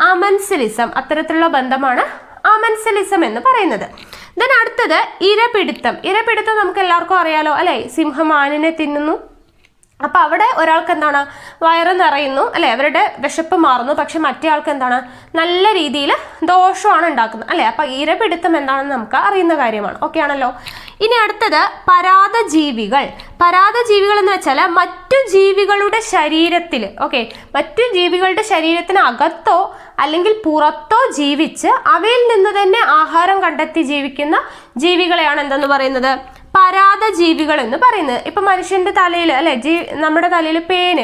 അമൻസിലിസം. അത്തരത്തിലുള്ള ബന്ധമാണ് അമൻസിലിസം എന്ന് പറയുന്നത്. ദെൻ അടുത്തത് ഇരപിടുത്തം. ഇരപിടുത്തം നമുക്ക് എല്ലാവർക്കും അറിയാലോ അല്ലെ, സിംഹം ആനിനെ തിന്നുന്നു. അപ്പൊ അവിടെ ഒരാൾക്ക് എന്താണ് വയറ് നിറയുന്നു അല്ലെ, അവരുടെ വിശപ്പ് മാറുന്നു. പക്ഷെ മറ്റേ ആൾക്ക് എന്താണ് നല്ല രീതിയിൽ ദോഷമാണ് ഉണ്ടാക്കുന്നത് അല്ലെ. അപ്പൊ ഇരപിടുത്തം എന്താണെന്ന് നമുക്ക് അറിയുന്ന കാര്യമാണ്. ഓക്കെ ആണല്ലോ. ഇനി അടുത്തത് പരാദജീവികൾ. പരാദജീവികൾ എന്ന് വെച്ചാൽ മറ്റു ജീവികളുടെ ശരീരത്തിൽ, ഓക്കെ, മറ്റു ജീവികളുടെ ശരീരത്തിന് അകത്തോ അല്ലെങ്കിൽ പുറത്തോ ജീവിച്ച് അവയിൽ നിന്ന് തന്നെ ആഹാരം കണ്ടെത്തി ജീവിക്കുന്ന ജീവികളെയാണ് എന്തെന്ന് പറയുന്നത്, പരാദജീവികൾ എന്ന് പറയുന്നത്. ഇപ്പൊ മനുഷ്യന്റെ തലയിൽ അല്ലെ, നമ്മുടെ തലയിൽ പേന്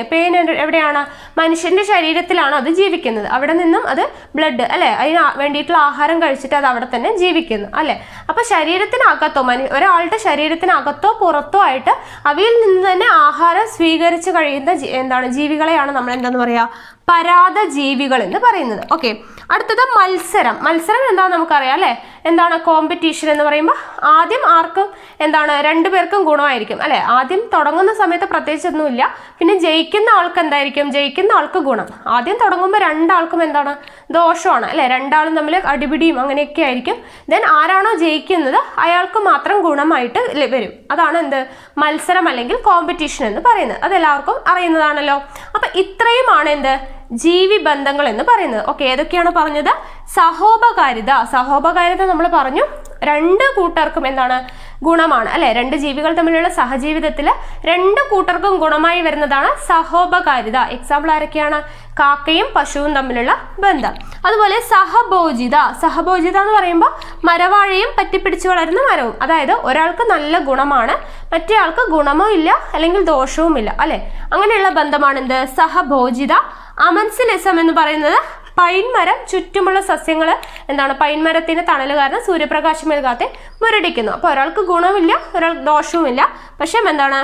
എവിടെയാണ്, മനുഷ്യന്റെ ശരീരത്തിലാണ് അത് ജീവിക്കുന്നത്. അവിടെ നിന്നും അത് ബ്ലഡ് അല്ലെ, അതിന് വേണ്ടിയിട്ടുള്ള ആഹാരം കഴിച്ചിട്ട് അത് അവിടെ തന്നെ ജീവിക്കുന്നു അല്ലെ. അപ്പൊ ശരീരത്തിനകത്തോ ഒരാളുടെ ശരീരത്തിനകത്തോ പുറത്തോ ആയിട്ട് അവയിൽ നിന്ന് തന്നെ ആഹാരം സ്വീകരിച്ച് കഴിയുന്ന ജീവികളെയാണ് നമ്മൾ എന്താന്ന് പറയാ, പരാദജീവികൾ എന്ന് പറയുന്നത്. ഓക്കെ. അടുത്തത് മത്സരം. മത്സരം എന്താണെന്ന് നമുക്കറിയാം അല്ലെ. എന്താണ് കോമ്പറ്റീഷൻ എന്ന് പറയുമ്പോൾ ആദ്യം ആർക്കും എന്താണ് രണ്ടുപേർക്കും ഗുണമായിരിക്കും അല്ലെ. ആദ്യം തുടങ്ങുന്ന സമയത്ത് പ്രത്യേകിച്ചൊന്നുമില്ല. പിന്നെ ജയിക്കുന്ന ആൾക്ക് എന്തായിരിക്കും, ജയിക്കുന്ന ആൾക്ക് ഗുണം. ആദ്യം തുടങ്ങുമ്പോൾ രണ്ടാൾക്കും എന്താണ് ദോഷമാണ് അല്ലെ, രണ്ടാളും തമ്മിൽ അടിപിടിയും അങ്ങനെയൊക്കെ ആയിരിക്കും. ദെൻ ആരാണോ ജയിക്കുന്നത് അയാൾക്ക് മാത്രം ഗുണമായിട്ട് വരും. അതാണ് എന്ത്, മത്സരം അല്ലെങ്കിൽ കോമ്പറ്റീഷൻ എന്ന് പറയുന്നത്. അതെല്ലാവർക്കും അറിയുന്നതാണല്ലോ. അപ്പൊ ഇത്രയുമാണ് എന്ത്, ജീവി ബന്ധങ്ങൾ എന്ന് പറയുന്നത്. ഓക്കെ, ഏതൊക്കെയാണ് പറഞ്ഞത്, സഹോപകാരിത. സഹോപകാരിത നമ്മൾ പറഞ്ഞു രണ്ട് കൂട്ടർക്കും എന്താണ് ഗുണമാണ് അല്ലെ. രണ്ട് ജീവികൾ തമ്മിലുള്ള സഹജീവിതത്തിൽ രണ്ട് കൂട്ടർക്കും ഗുണമായി വരുന്നതാണ് സഹോപകാരിത. എക്സാമ്പിൾ ആരൊക്കെയാണ്, കാക്കയും പശുവും തമ്മിലുള്ള ബന്ധം. അതുപോലെ സഹഭോജിത. സഹഭോജിത എന്ന് പറയുമ്പോൾ മരവാഴയും പറ്റിപ്പിടിച്ച് വളരുന്ന മരവും. അതായത് ഒരാൾക്ക് നല്ല ഗുണമാണ്, മറ്റേ ആൾക്ക് ഗുണമോ ഇല്ല അല്ലെങ്കിൽ ദോഷവും ഇല്ല അല്ലെ. അങ്ങനെയുള്ള ബന്ധമാണ് എന്ത്, സഹഭോജിത. അമൻസിലിസം എന്ന് പറയുന്നത് പൈൻമരം ചുറ്റുമുള്ള സസ്യങ്ങൾ എന്താണ്, പൈൻമരത്തിന് തണൽ കാരണം സൂര്യപ്രകാശം ഏൽക്കാതെ മുരടിക്കുന്നു. അപ്പോൾ ഒരാൾക്ക് ഗുണമില്ല, ഒരാൾക്ക് ദോഷവുമില്ല. പക്ഷെ എന്താണ്,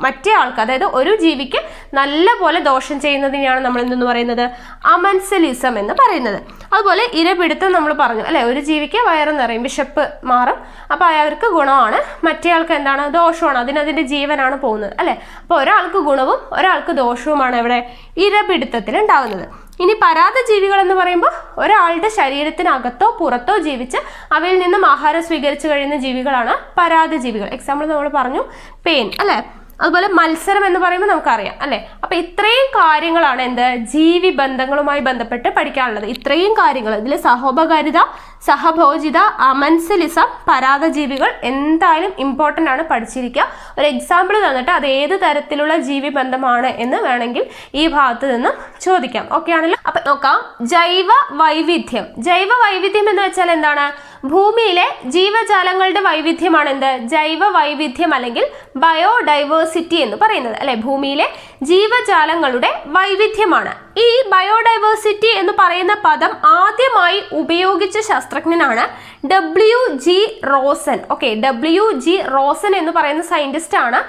മറ്റേ ആൾക്ക് അതായത് ഒരു ജീവിക്ക് നല്ല പോലെ ദോഷം ചെയ്യുന്നതിനെയാണ് നമ്മൾ എന്തെന്ന് പറയുന്നത്, അമൻസിലിസം എന്ന് പറയുന്നത്. അതുപോലെ ഇരപിടുത്തം നമ്മൾ പറഞ്ഞു അല്ലെ, ഒരു ജീവിക്ക് വയറ് നിറയും, വിശപ്പ് മാറും, അപ്പോൾ അയാൾക്ക് ഗുണമാണ്, മറ്റേ ആൾക്ക് എന്താണ് ദോഷമാണ്, അതിന്റെ ജീവനാണ് പോകുന്നത് അല്ലെ. അപ്പോൾ ഒരാൾക്ക് ഗുണവും ഒരാൾക്ക് ദോഷവുമാണ് ഇവിടെ ഇരപിടുത്തത്തിൽ ഉണ്ടാകുന്നത്. ഇനി പരാദജീവികൾ എന്ന് പറയുമ്പോൾ ഒരാളുടെ ശരീരത്തിനകത്തോ പുറത്തോ ജീവിച്ച് അവയിൽ നിന്നും ആഹാരം സ്വീകരിച്ചു കഴിയുന്ന ജീവികളാണ് പരാദജീവികൾ. എക്സാമ്പിൾ നമ്മൾ പറഞ്ഞു പേൻ അല്ലെ. അതുപോലെ മത്സരം എന്ന് പറയുമ്പോൾ നമുക്കറിയാം അല്ലെ. അപ്പൊ ഇത്രയും കാര്യങ്ങളാണ് എന്ത്, ജീവി ബന്ധങ്ങളുമായി ബന്ധപ്പെട്ട് പഠിക്കാനുള്ളത്. ഇത്രയും കാര്യങ്ങൾ ഇതിൽ സഹോപകാരിത, സഹഭോജിത, അമൻസിലിസം, പരാദജീവികൾ എന്തായാലും ഇമ്പോർട്ടൻ്റ് ആണ്, പഠിച്ചിരിക്കുക. ഒരു എക്സാമ്പിൾ തന്നിട്ട് അത് ഏത് തരത്തിലുള്ള ജീവി ബന്ധമാണ് എന്ന് വേണമെങ്കിൽ ഈ ഭാഗത്ത് നിന്നും ചോദിക്കാം. ഓക്കെ ആണല്ലോ. അപ്പൊ നോക്കാം, ജൈവ വൈവിധ്യം. ജൈവ വൈവിധ്യം എന്ന് വെച്ചാൽ എന്താണ്, ഭൂമിയിലെ ജീവജാലങ്ങളുടെ വൈവിധ്യമാണ് എന്ത്, ജൈവ വൈവിധ്യം അല്ലെങ്കിൽ ബയോഡൈവേഴ്സിറ്റി എന്ന് പറയുന്നത് അല്ലെ. ഭൂമിയിലെ ജീവജാലങ്ങളുടെ വൈവിധ്യമാണ്. ഈ ബയോഡൈവേഴ്സിറ്റി എന്ന് പറയുന്ന പദം ആദ്യമായി ഉപയോഗിച്ച ശാസ്ത്രജ്ഞനാണ് WG Rosan. Okay, WG Rosan എന്ന് പറയുന്ന സയന്റിസ്റ്റ് ആണ്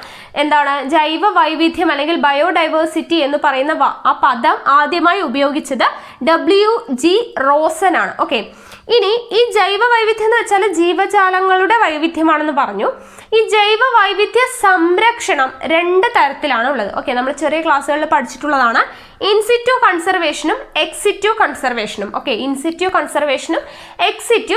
എന്താണ് ജൈവ വൈവിധ്യം അല്ലെങ്കിൽ ബയോഡൈവേഴ്സിറ്റി എന്ന് പറയുന്ന ആ പദം ആദ്യമായി ഉപയോഗിച്ചത് WG റോസൻ ആണ്. ഓക്കെ, ഇനി ഈ ജൈവ വൈവിധ്യം എന്ന് വെച്ചാൽ ജീവജാലങ്ങളുടെ വൈവിധ്യമാണെന്ന് പറഞ്ഞു. ഈ ജൈവ വൈവിധ്യ സംരക്ഷണം രണ്ട് തരത്തിലാണ് ഉള്ളത്. ഓക്കെ, നമ്മൾ ചെറിയ ക്ലാസ്സുകളിൽ പഠിച്ചിട്ടുള്ളതാണ്. ഇൻസിറ്റു കൺസർവേഷനും എക്സിറ്റു കൺസർവേഷനും. ഓക്കെ, ഇൻസിറ്റു കൺസർവേഷനും എക്സിറ്റു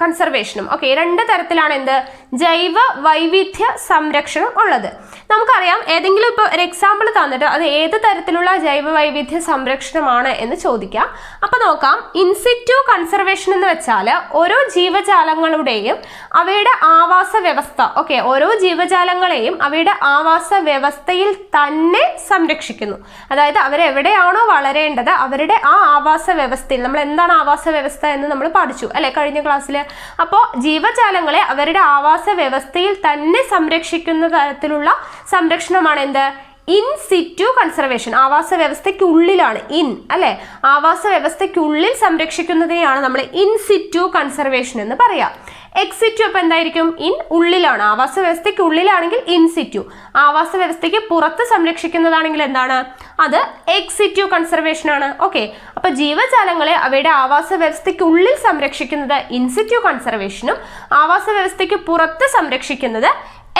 കൺസർവേഷനും. ഓക്കെ, രണ്ട് തരത്തിലാണ് എന്ത്, ജൈവ വൈവിധ്യ സംരക്ഷണം ഉള്ളത്. നമുക്കറിയാം, ഏതെങ്കിലും ഇപ്പോൾ ഒരു എക്സാമ്പിൾ തന്നിട്ട് അത് ഏത് തരത്തിലുള്ള ജൈവ വൈവിധ്യ സംരക്ഷണമാണ് എന്ന് ചോദിക്കാം. അപ്പൊ നോക്കാം, ഇൻസിറ്റു കൺസർവേഷൻ എന്ന് വെച്ചാൽ ഓരോ ജീവജാലങ്ങളുടെയും അവയുടെ ആവാസ വ്യവസ്ഥ, ഓക്കെ, ഓരോ ജീവജാലങ്ങളെയും അവയുടെ ആവാസ വ്യവസ്ഥയിൽ തന്നെ സംരക്ഷിക്കുന്നു. അതായത് അവരെവിടെയാണോ വളരേണ്ടത് അവരുടെ ആ ആവാസ വ്യവസ്ഥയിൽ, നമ്മൾ എന്താണ് ആവാസ വ്യവസ്ഥ എന്ന് നമ്മൾ പഠിച്ചു അല്ലെ കഴിഞ്ഞ ക്ലാസ്സിൽ. അപ്പോൾ ജീവജാലങ്ങളെ അവരുടെ ആവാസ വ്യവസ്ഥയിൽ തന്നെ സംരക്ഷിക്കുന്ന തരത്തിലുള്ള സംരക്ഷണമാണ് എന്ത്, ഇൻ സിറ്റു കൺസർവേഷൻ. ആവാസ വ്യവസ്ഥയ്ക്കുള്ളിലാണ്, ഇൻ അല്ലെ, ആവാസ വ്യവസ്ഥയ്ക്കുള്ളിൽ സംരക്ഷിക്കുന്നതിനെയാണ് നമ്മൾ ഇൻ സിറ്റു കൺസർവേഷൻ എന്ന് പറയാം. എക്സിറ്റു അപ്പൊ എന്തായിരിക്കും, ഇൻ ഉള്ളിലാണ്, ആവാസ വ്യവസ്ഥയ്ക്ക് ഉള്ളിലാണെങ്കിൽ ഇൻ സിറ്റു, ആവാസ വ്യവസ്ഥയ്ക്ക് പുറത്ത് സംരക്ഷിക്കുന്നതാണെങ്കിൽ എന്താണ്, അത് എക്സിറ്റു കൺസർവേഷൻ ആണ്. ഓക്കെ, അപ്പൊ ജീവജാലങ്ങളെ അവയുടെ ആവാസ വ്യവസ്ഥയ്ക്ക് ഉള്ളിൽ സംരക്ഷിക്കുന്നത് ഇൻസിറ്റു കൺസർവേഷനും ആവാസ വ്യവസ്ഥയ്ക്ക് പുറത്ത് സംരക്ഷിക്കുന്നത്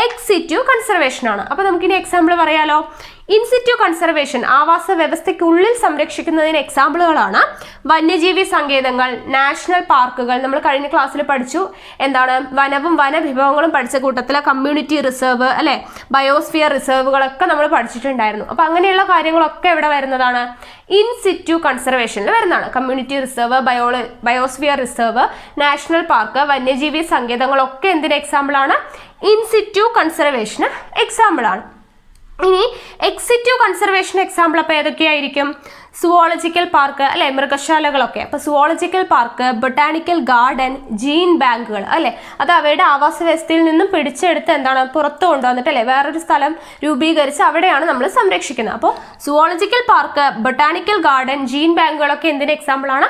എക്സിറ്റു കൺസർവേഷൻ ആണ്. അപ്പോൾ നമുക്കിനി എക്സാമ്പിൾ പറയാലോ. ഇൻസിറ്റു കൺസർവേഷൻ ആവാസ വ്യവസ്ഥയ്ക്കുള്ളിൽ സംരക്ഷിക്കുന്നതിന് എക്സാമ്പിളുകളാണ് വന്യജീവി സങ്കേതങ്ങൾ, നാഷണൽ പാർക്കുകൾ. നമ്മൾ കഴിഞ്ഞ ക്ലാസ്സിൽ പഠിച്ചു എന്താണ് വനവും വനവിഭവങ്ങളും പഠിച്ച കൂട്ടത്തിൽ കമ്മ്യൂണിറ്റി റിസർവ് അല്ലെ, ബയോസ്ഫിയർ റിസർവുകളൊക്കെ നമ്മൾ പഠിച്ചിട്ടുണ്ടായിരുന്നു. അപ്പോൾ അങ്ങനെയുള്ള കാര്യങ്ങളൊക്കെ ഇവിടെ വരുന്നതാണ് ഇൻസിറ്റു കൺസർവേഷനിൽ വരുന്നതാണ്. Community reserve, biosphere reserve, national park, വന്യജീവി സങ്കേതങ്ങളൊക്കെ എന്തിന് എക്സാമ്പിൾ ആണ്? ഇൻസിറ്റു കൺസർവേഷന് എക്സാമ്പിൾ ആണ്. ഇനി എക്സിറ്റു കൺസർവേഷൻ എക്സാമ്പിൾ അപ്പോൾ ഏതൊക്കെയായിരിക്കും? സുവോളജിക്കൽ പാർക്ക് അല്ലെ, മൃഗശാലകളൊക്കെ. അപ്പോൾ zoological park, botanical garden, gene ബാങ്കുകൾ അല്ലെ, അത് അവയുടെ ആവാസ വ്യവസ്ഥയിൽ നിന്നും പിടിച്ചെടുത്ത് എന്താണ് പുറത്തു കൊണ്ടുവന്നിട്ട് അല്ലെ വേറൊരു സ്ഥലം രൂപീകരിച്ച് അവിടെയാണ് നമ്മൾ സംരക്ഷിക്കുന്നത്. അപ്പോൾ zoological park, botanical garden, gene ബാങ്കുകളൊക്കെ എന്തിന്റെ എക്സാമ്പിൾ ആണ്?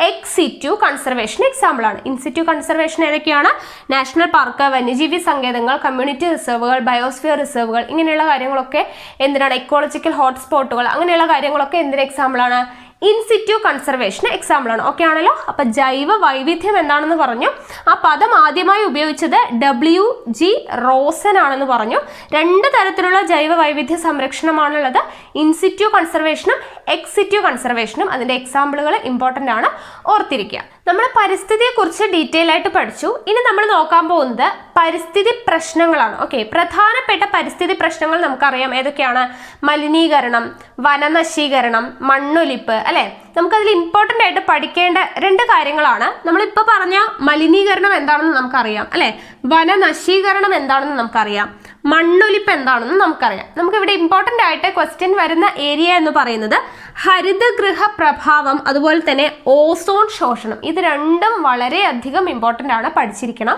എക്സിറ്റു കൺസർവേഷൻ എക്സാമ്പിൾ ആണ്. ഇൻസിറ്റു കൺസർവേഷൻ ഏതൊക്കെയാണ്? നാഷണൽ പാർക്ക്, വന്യജീവി സങ്കേതങ്ങൾ, കമ്മ്യൂണിറ്റി റിസർവുകൾ, ബയോസ്ഫിയർ റിസർവുകൾ, ഇങ്ങനെയുള്ള കാര്യങ്ങളൊക്കെ എന്തിനാണ്? ഇക്കോളജിക്കൽ ഹോട്ട്സ്പോട്ടുകൾ, അങ്ങനെയുള്ള കാര്യങ്ങളൊക്കെ എന്തിന് എക്സാമ്പിൾ ആണ്? ഇൻസിറ്റു കൺസർവേഷന് എക്സാമ്പിൾ ആണ്. ഓക്കെ ആണല്ലോ. അപ്പൊ ജൈവ വൈവിധ്യം എന്താണെന്ന് പറഞ്ഞു. ആ പദം ആദ്യമായി ഉപയോഗിച്ചത് WG റോസൻ ആണെന്ന് പറഞ്ഞു. രണ്ട് തരത്തിലുള്ള ജൈവ വൈവിധ്യ സംരക്ഷണമാണുള്ളത്, ഇൻസിറ്റു കൺസർവേഷനും എക്സിറ്റു കൺസർവേഷനും. അതിന്റെ എക്സാമ്പിളുകൾ ഇമ്പോർട്ടൻ്റ് ആണ്, ഓർത്തിരിക്കുക. നമ്മൾ പരിസ്ഥിതിയെ കുറിച്ച് ഡീറ്റെയിൽ ആയിട്ട് പഠിച്ചു. ഇനി നമ്മൾ നോക്കാൻ പോകുന്നത് പരിസ്ഥിതി പ്രശ്നങ്ങളാണ്. ഓക്കെ, പ്രധാനപ്പെട്ട പരിസ്ഥിതി പ്രശ്നങ്ങൾ നമുക്കറിയാം ഏതൊക്കെയാണ്? മലിനീകരണം, വനനശീകരണം, മണ്ണൊലിപ്പ് അല്ലെ. നമുക്കതിൽ ഇമ്പോർട്ടൻ്റ് ആയിട്ട് പഠിക്കേണ്ട രണ്ട് കാര്യങ്ങളാണ്. നമ്മളിപ്പോൾ പറഞ്ഞ മലിനീകരണം എന്താണെന്ന് നമുക്കറിയാം അല്ലെ, വനനശീകരണം എന്താണെന്ന് നമുക്കറിയാം, മണ്ണൊലിപ്പ് എന്താണെന്ന് നമുക്കറിയാം. നമുക്കിവിടെ ഇമ്പോർട്ടൻ്റ് ആയിട്ട് ക്വസ്റ്റ്യൻ വരുന്ന ഏരിയ എന്ന് പറയുന്നത് ഹരിതഗൃഹ പ്രഭാവം, അതുപോലെ തന്നെ ഓസോൺ ശോഷണം. ഇത് രണ്ടും വളരെയധികം ഇമ്പോർട്ടൻ്റ് ആണ്, പഠിച്ചിരിക്കണം.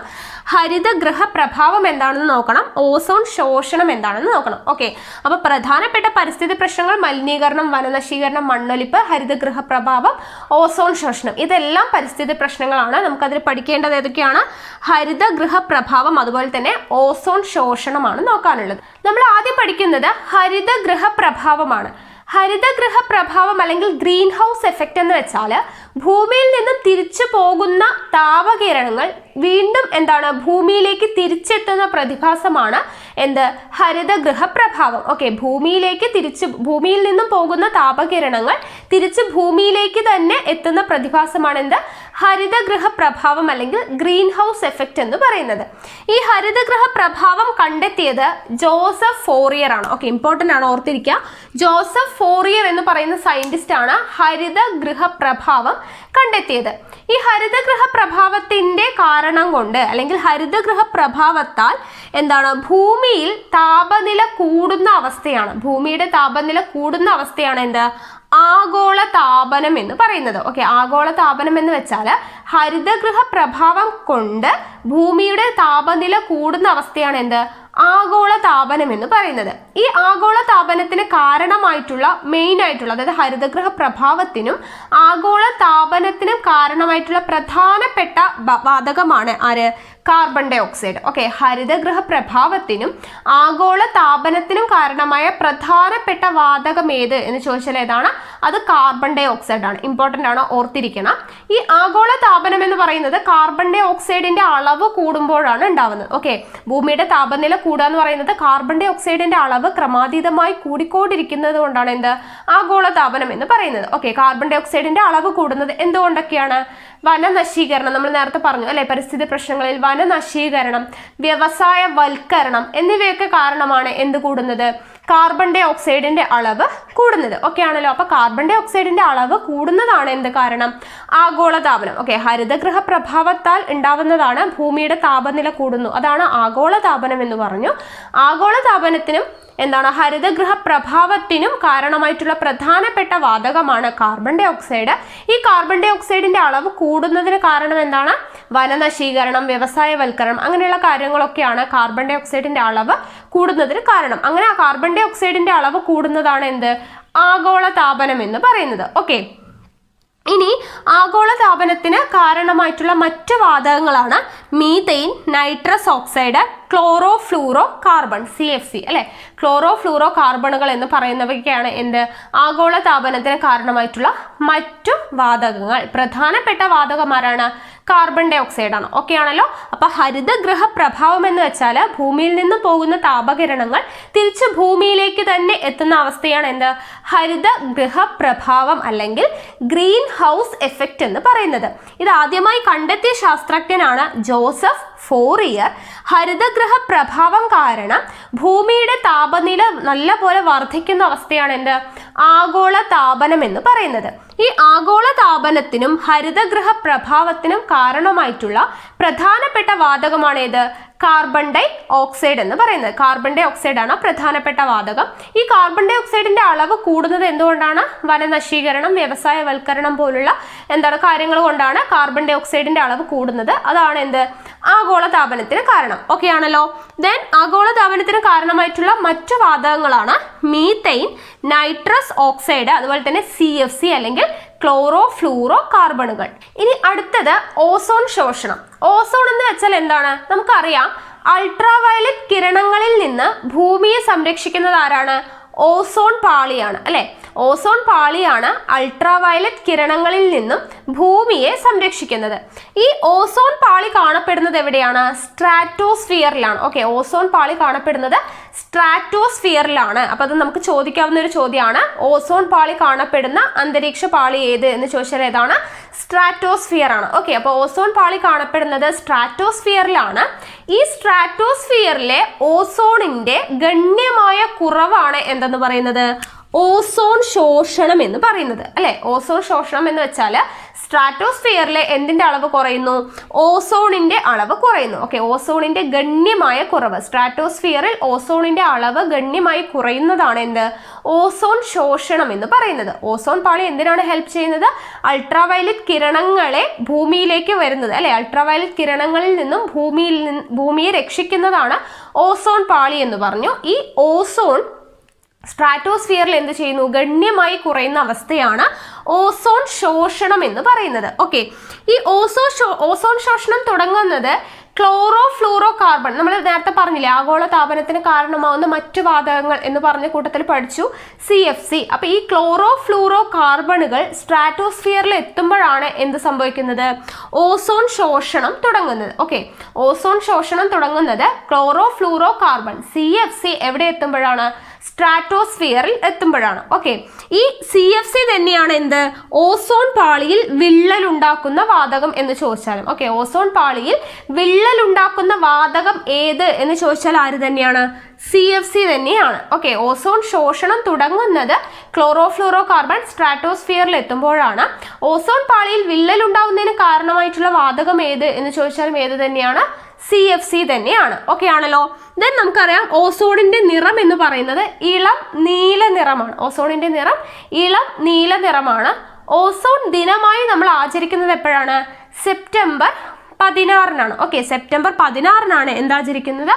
ഹരിതഗൃഹ പ്രഭാവം എന്താണെന്ന് നോക്കണം, ഓസോൺ ശോഷണം എന്താണെന്ന് നോക്കണം. ഓക്കെ, അപ്പോൾ പ്രധാനപ്പെട്ട പരിസ്ഥിതി പ്രശ്നങ്ങൾ മലിനീകരണം, വനനശീകരണം, മണ്ണൊലിപ്പ്, ഹരിതഗൃഹ പ്രഭാവം, ഓസോൺ ശോഷണം. ഇതെല്ലാം പരിസ്ഥിതി പ്രശ്നങ്ങളാണ്. നമുക്കതിൽ പഠിക്കേണ്ടത് ഏതൊക്കെയാണ്? ഹരിതഗൃഹ പ്രഭാവം അതുപോലെ തന്നെ ഓസോൺ ശോഷണമാണ് നോക്കാനുള്ളത്. നമ്മൾ ആദ്യം പഠിക്കുന്നത് ഹരിതഗൃഹ പ്രഭാവമാണ്. ഹരിതഗൃഹ പ്രഭാവം അല്ലെങ്കിൽ ഗ്രീൻ ഹൗസ് എഫക്റ്റ് എന്ന് വെച്ചാൽ ഭൂമിയിൽ നിന്നും തിരിച്ചു പോകുന്ന താപകിരണങ്ങൾ വീണ്ടും എന്താണ് ഭൂമിയിലേക്ക് തിരിച്ചെത്തുന്ന പ്രതിഭാസമാണ് എന്ത്? ഹരിതഗൃഹ പ്രഭാവം. ഓക്കെ, ഭൂമിയിൽ നിന്നും പോകുന്ന താപകിരണങ്ങൾ തിരിച്ച് ഭൂമിയിലേക്ക് തന്നെ എത്തുന്ന പ്രതിഭാസമാണ് എന്ത്? ഹരിതഗൃഹ പ്രഭാവം അല്ലെങ്കിൽ ഗ്രീൻ ഹൗസ് എഫക്റ്റ് എന്ന് പറയുന്നത്. ഈ ഹരിതഗൃഹ പ്രഭാവം കണ്ടെത്തിയത് ജോസഫ് ഫോറിയർ ആണ്. ഓക്കെ, ഇമ്പോർട്ടൻ്റ് ആണ്, ഓർത്തിരിക്കുക. ജോസഫ് ഫോറിയർ എന്ന് പറയുന്ന സയന്റിസ്റ്റ് ആണ് ഹരിതഗൃഹ പ്രഭാവം കണ്ടെത്തിയത്. ഈ ഹരിതഗൃഹ പ്രഭാവത്തിന്റെ കാരണം കൊണ്ട് അല്ലെങ്കിൽ ഹരിതഗൃഹ പ്രഭാവത്താൽ എന്താണ് ഭൂമിയിൽ താപനില കൂടുന്ന അവസ്ഥയാണ്. ഭൂമിയുടെ താപനില കൂടുന്ന അവസ്ഥയാണ് എന്ത്? ആഗോള താപനം എന്ന് പറയുന്നത്. ഓക്കെ, ആഗോള താപനം എന്ന് വെച്ചാൽ ഹരിതഗൃഹ പ്രഭാവം കൊണ്ട് ഭൂമിയുടെ താപനില കൂടുന്ന അവസ്ഥയാണ് എന്ത്? ആഗോള താപനം എന്ന് പറയുന്നത്. ഈ ആഗോള താപനത്തിന് കാരണമായിട്ടുള്ള മെയിൻ ആയിട്ടുള്ള അതായത് ഹരിതഗൃഹ പ്രഭാവത്തിനും ആഗോള താപനത്തിനും കാരണമായിട്ടുള്ള പ്രധാനപ്പെട്ട വാതകമാണ് ആര്? Carbon dye oxide. ഓക്കെ, ഹരിതഗൃഹ പ്രഭാവത്തിനും ആഗോള താപനത്തിനും കാരണമായ പ്രധാനപ്പെട്ട വാതകം ഏത് എന്ന് ചോദിച്ചാൽ ഏതാണ്? അത് കാർബൺ ഡൈ ഓക്സൈഡ് ആണ്. ഇമ്പോർട്ടൻ്റ് ആണ്, ഓർത്തിരിക്കണം. ഈ ആഗോള താപനം എന്ന് പറയുന്നത് കാർബൺ ഡൈ ഓക്സൈഡിന്റെ അളവ് കൂടുമ്പോഴാണ് ഉണ്ടാവുന്നത്. ഓക്കെ, ഭൂമിയുടെ താപനില കൂടുക എന്ന് പറയുന്നത് കാർബൺ ഡൈ ഓക്സൈഡിന്റെ അളവ് ക്രമാതീതമായി കൂടിക്കൊണ്ടിരിക്കുന്നത് കൊണ്ടാണ് എന്ത്? ആഗോള താപനം എന്ന് പറയുന്നത്. ഓക്കെ, കാർബൺ ഡൈ ഓക്സൈഡിന്റെ അളവ് കൂടുന്നത് എന്തുകൊണ്ടൊക്കെയാണ്? വനനശീകരണം, നമ്മൾ നേരത്തെ പറഞ്ഞു അല്ലെ, പരിസ്ഥിതി പ്രശ്നങ്ങളിൽ വനനശീകരണം, വ്യവസായവൽക്കരണം എന്നിവയൊക്കെ കാരണമാണ് എന്ത് കൂടുന്നത്? കാർബൺ ഡൈ ഓക്സൈഡിന്റെ അളവ് കൂടുന്നത്. ഓക്കെ ആണല്ലോ. അപ്പൊ കാർബൺ ഡൈ ഓക്സൈഡിന്റെ അളവ് കൂടുന്നതാണ് എന്ത് കാരണം? ആഗോളതാപനം. ഓക്കെ, ഹരിതഗൃഹ പ്രഭാവത്താൽ ഉണ്ടാവുന്നതാണ് ഭൂമിയുടെ താപനില കൂടുന്നു, അതാണ് ആഗോളതാപനം എന്ന് പറഞ്ഞു. ആഗോളതാപനത്തിനും എന്താണ് ഹരിതഗൃഹ പ്രഭാവത്തിനും കാരണമായിട്ടുള്ള പ്രധാനപ്പെട്ട വാതകമാണ് കാർബൺ ഡൈ ഓക്സൈഡ്. ഈ കാർബൺ ഡൈ ഓക്സൈഡിന്റെ അളവ് കൂടുന്നതിന് കാരണം എന്താണ്? വനനശീകരണം, വ്യവസായവൽക്കരണം അങ്ങനെയുള്ള കാര്യങ്ങളൊക്കെയാണ് കാർബൺ ഡൈ ഓക്സൈഡിന്റെ അളവ് കൂടുന്നതിന് കാരണം. അങ്ങനെ ആ കാർബൺ ഡൈ ഓക്സൈഡിന്റെ അളവ് കൂടുന്നതാണ് എന്ത്? ആഗോള താപനം എന്ന് പറയുന്നത്. ഓക്കെ, ഇനി ആഗോളതാപനത്തിന് കാരണമായിട്ടുള്ള മറ്റു വാതകങ്ങളാണ് methane, nitrous oxide, chloro fluoro carbon CFC അല്ലെ. ക്ലോറോ ഫ്ലൂറോ കാർബണുകൾ എന്ന് പറയുന്നവയ്ക്കാണ് എന്ത്? ആഗോളതാപനത്തിന് കാരണമായിട്ടുള്ള മറ്റു വാതകങ്ങൾ. പ്രധാനപ്പെട്ട വാതകമാരാണ്? കാർബൺ ഡൈ ഓക്സൈഡ് ആണ്. ഓക്കെ ആണല്ലോ. അപ്പൊ ഹരിതഗൃഹ പ്രഭാവം എന്ന് വെച്ചാൽ ഭൂമിയിൽ നിന്ന് പോകുന്ന താപകിരണങ്ങൾ തിരിച്ച് ഭൂമിയിലേക്ക് തന്നെ എത്തുന്ന അവസ്ഥയാണ് എന്ത്? ഹരിതഗൃഹ പ്രഭാവം അല്ലെങ്കിൽ ഗ്രീൻ ഹൗസ് എഫക്റ്റ് എന്ന് പറയുന്നത്. ഇത് ആദ്യമായി കണ്ടെത്തിയ ശാസ്ത്രജ്ഞനാണ് ജോസഫ് ഫോറിയർ. ഹരിതഗൃഹ പ്രഭാവം കാരണം ഭൂമിയുടെ താപനില നല്ലപോലെ വർദ്ധിക്കുന്ന അവസ്ഥയാണ് എന്ത്? ആഗോള താപനം എന്ന് പറയുന്നത്. ഈ ആഗോള താപനത്തിനും ഹരിതഗൃഹ പ്രഭാവത്തിനും കാരണമായിട്ടുള്ള പ്രധാനപ്പെട്ട വാതകമാണ് ഏത്? കാർബൺ ഡൈ ഓക്സൈഡ് എന്ന് പറയുന്നത്. കാർബൺ ഡൈ ഓക്സൈഡ് ആണ് പ്രധാനപ്പെട്ട വാതകം. ഈ കാർബൺ ഡൈ ഓക്സൈഡിന്റെ അളവ് കൂടുന്നത് എന്തുകൊണ്ടാണ്? വനനശീകരണം, വ്യവസായവൽക്കരണം പോലുള്ള കാര്യങ്ങൾ കൊണ്ടാണ് കാർബൺ ഡൈ ഓക്സൈഡിന്റെ അളവ് കൂടുന്നത്. അതാണ് എന്ത്? ആഗോള താപനത്തിന് കാരണം. ഓക്കെ ആണല്ലോ. ദെൻ ആഗോള താപനത്തിന് കാരണമായിട്ടുള്ള മറ്റു വാതകങ്ങളാണ് മീത്തൈൻ, നൈട്രസ് ഓക്സൈഡ്, അതുപോലെ തന്നെ CFC അല്ലെങ്കിൽ ക്ലോറോ ഫ്ലൂറോ കാർബണുകൾ. ഇനി അടുത്തത് ഓസോൺ ശോഷണം. ഓസോൺ എന്ന് വെച്ചാൽ എന്താണ്? നമുക്കറിയാം, അൾട്രാവയലറ്റ് കിരണങ്ങളിൽ നിന്ന് ഭൂമിയെ സംരക്ഷിക്കുന്നത് ആരാണ്? ഓസോൺ പാളിയാണ് അല്ലെ. ഓസോൺ പാളിയാണ് അൾട്രാവയലറ്റ് കിരണങ്ങളിൽ നിന്നും ഭൂമിയെ സംരക്ഷിക്കുന്നത്. ഈ ഓസോൺ പാളി കാണപ്പെടുന്നത് എവിടെയാണ്? സ്ട്രാറ്റോസ്ഫിയറിലാണ്. ഓക്കെ, ഓസോൺ പാളി കാണപ്പെടുന്നത് സ്ട്രാറ്റോസ്ഫിയറിലാണ്. അപ്പൊ അത് നമുക്ക് ചോദിക്കാവുന്ന ഒരു ചോദ്യമാണ്. ഓസോൺ പാളി കാണപ്പെടുന്ന അന്തരീക്ഷ പാളി ഏത് എന്ന് ചോദിച്ചാൽ ഏതാണ്? സ്ട്രാറ്റോസ്ഫിയർ ആണ്. ഓക്കെ, അപ്പോൾ ഓസോൺ പാളി കാണപ്പെടുന്നത് സ്ട്രാറ്റോസ്ഫിയറിലാണ്. ഈ സ്ട്രാറ്റോസ്ഫിയറിലെ ഓസോണിന്റെ ഗണ്യമായ കുറവാണ് എന്തെന്ന് പറയുന്നത്? ഓസോൺ ശോഷണം എന്ന് പറയുന്നത് അല്ലെ. ഓസോൺ ശോഷണം എന്ന് വെച്ചാൽ സ്ട്രാറ്റോസ്ഫിയറിലെ എന്തിന്റെ അളവ് കുറയുന്നു? ഓസോണിന്റെ അളവ് കുറയുന്നു. ഓക്കെ, ഓസോണിന്റെ ഗണ്യമായ കുറവ്. സ്ട്രാറ്റോസ്ഫിയറിൽ ഓസോണിന്റെ അളവ് ഗണ്യമായി കുറയുന്നതാണ് എന്ത്? ഓസോൺ ശോഷണം എന്ന് പറയുന്നത്. ഓസോൺ പാളി എന്തിനാണ് ഹെൽപ്പ് ചെയ്യുന്നത്? അൾട്രാവയലറ്റ് കിരണങ്ങളെ ഭൂമിയിലേക്ക് വരുന്നത് അല്ലെ. അൾട്രാവയലറ്റ് കിരണങ്ങളിൽ നിന്നും ഭൂമിയെ രക്ഷിക്കുന്നതാണ് ഓസോൺ പാളി എന്ന് പറഞ്ഞു. ഈ ഓസോൺ സ്ട്രാറ്റോസ്ഫിയറിൽ എന്ത് ചെയ്യുന്നു? ഗണ്യമായി കുറയുന്ന അവസ്ഥയാണ് ഓസോൺ ശോഷണം എന്ന് പറയുന്നത്. ഓക്കെ, ഈ ഓസോൺ ശോഷണം തുടങ്ങുന്നത് ക്ലോറോ ഫ്ലൂറോ കാർബൺ. നമ്മൾ നേരത്തെ പറഞ്ഞില്ലേ ആഗോള താപനത്തിന് കാരണമാവുന്ന മറ്റു വാതകങ്ങൾ എന്ന് പറഞ്ഞ കൂട്ടത്തിൽ പഠിച്ചു CFC. അപ്പൊ ഈ ക്ലോറോ ഫ്ലൂറോ കാർബണുകൾ സ്ട്രാറ്റോസ്ഫിയറിൽ എത്തുമ്പോഴാണ് എന്ത് സംഭവിക്കുന്നത്? ഓസോൺ ശോഷണം തുടങ്ങുന്നത്. ഓക്കെ, ഓസോൺ ശോഷണം തുടങ്ങുന്നത് ക്ലോറോ ഫ്ലൂറോ കാർബൺ CFC എവിടെ എത്തുമ്പോഴാണ്? സ്ട്രാറ്റോസ്ഫിയറിൽ എത്തുമ്പോഴാണ്. ഓക്കെ, ഈ CFC തന്നെയാണ് എന്ത്? ഓസോൺ പാളിയിൽ വിള്ളൽ ഉണ്ടാക്കുന്ന വാതകം എന്ന് ചോദിച്ചാലും. ഓക്കെ, ഓസോൺ പാളിയിൽ വിള്ളൽ ഉണ്ടാക്കുന്ന വാതകം ഏത് എന്ന് ചോദിച്ചാൽ ആര് തന്നെയാണ്? CFC തന്നെയാണ്. ഓക്കെ, ഓസോൺ ശോഷണം തുടങ്ങുന്നത് ക്ലോറോ ഫ്ലൂറോ കാർബൺ സ്ട്രാറ്റോസ്ഫിയറിൽ എത്തുമ്പോഴാണ്. ഓസോൺ പാളിയിൽ വിള്ളൽ ഉണ്ടാവുന്നതിന് കാരണമായിട്ടുള്ള വാതകം ഏത് എന്ന് ചോദിച്ചാലും ഏത് തന്നെയാണ്? CFC തന്നെയാണ്. ഓക്കെ ആണല്ലോ. ദെൻ നമുക്കറിയാം ഓസോണിന്റെ നിറം എന്ന് പറയുന്നത് ഇളം നീല നിറമാണ്. ഓസോണിന്റെ നിറം ഇളം നീല നിറമാണ്. ഓസോൺ ദിനമായി നമ്മൾ ആചരിക്കുന്നത് എപ്പോഴാണ്? സെപ്റ്റംബർ 16-നാണ്. ഓക്കെ, സെപ്റ്റംബർ 16-നാണ് എന്താചരിക്കുന്നത്?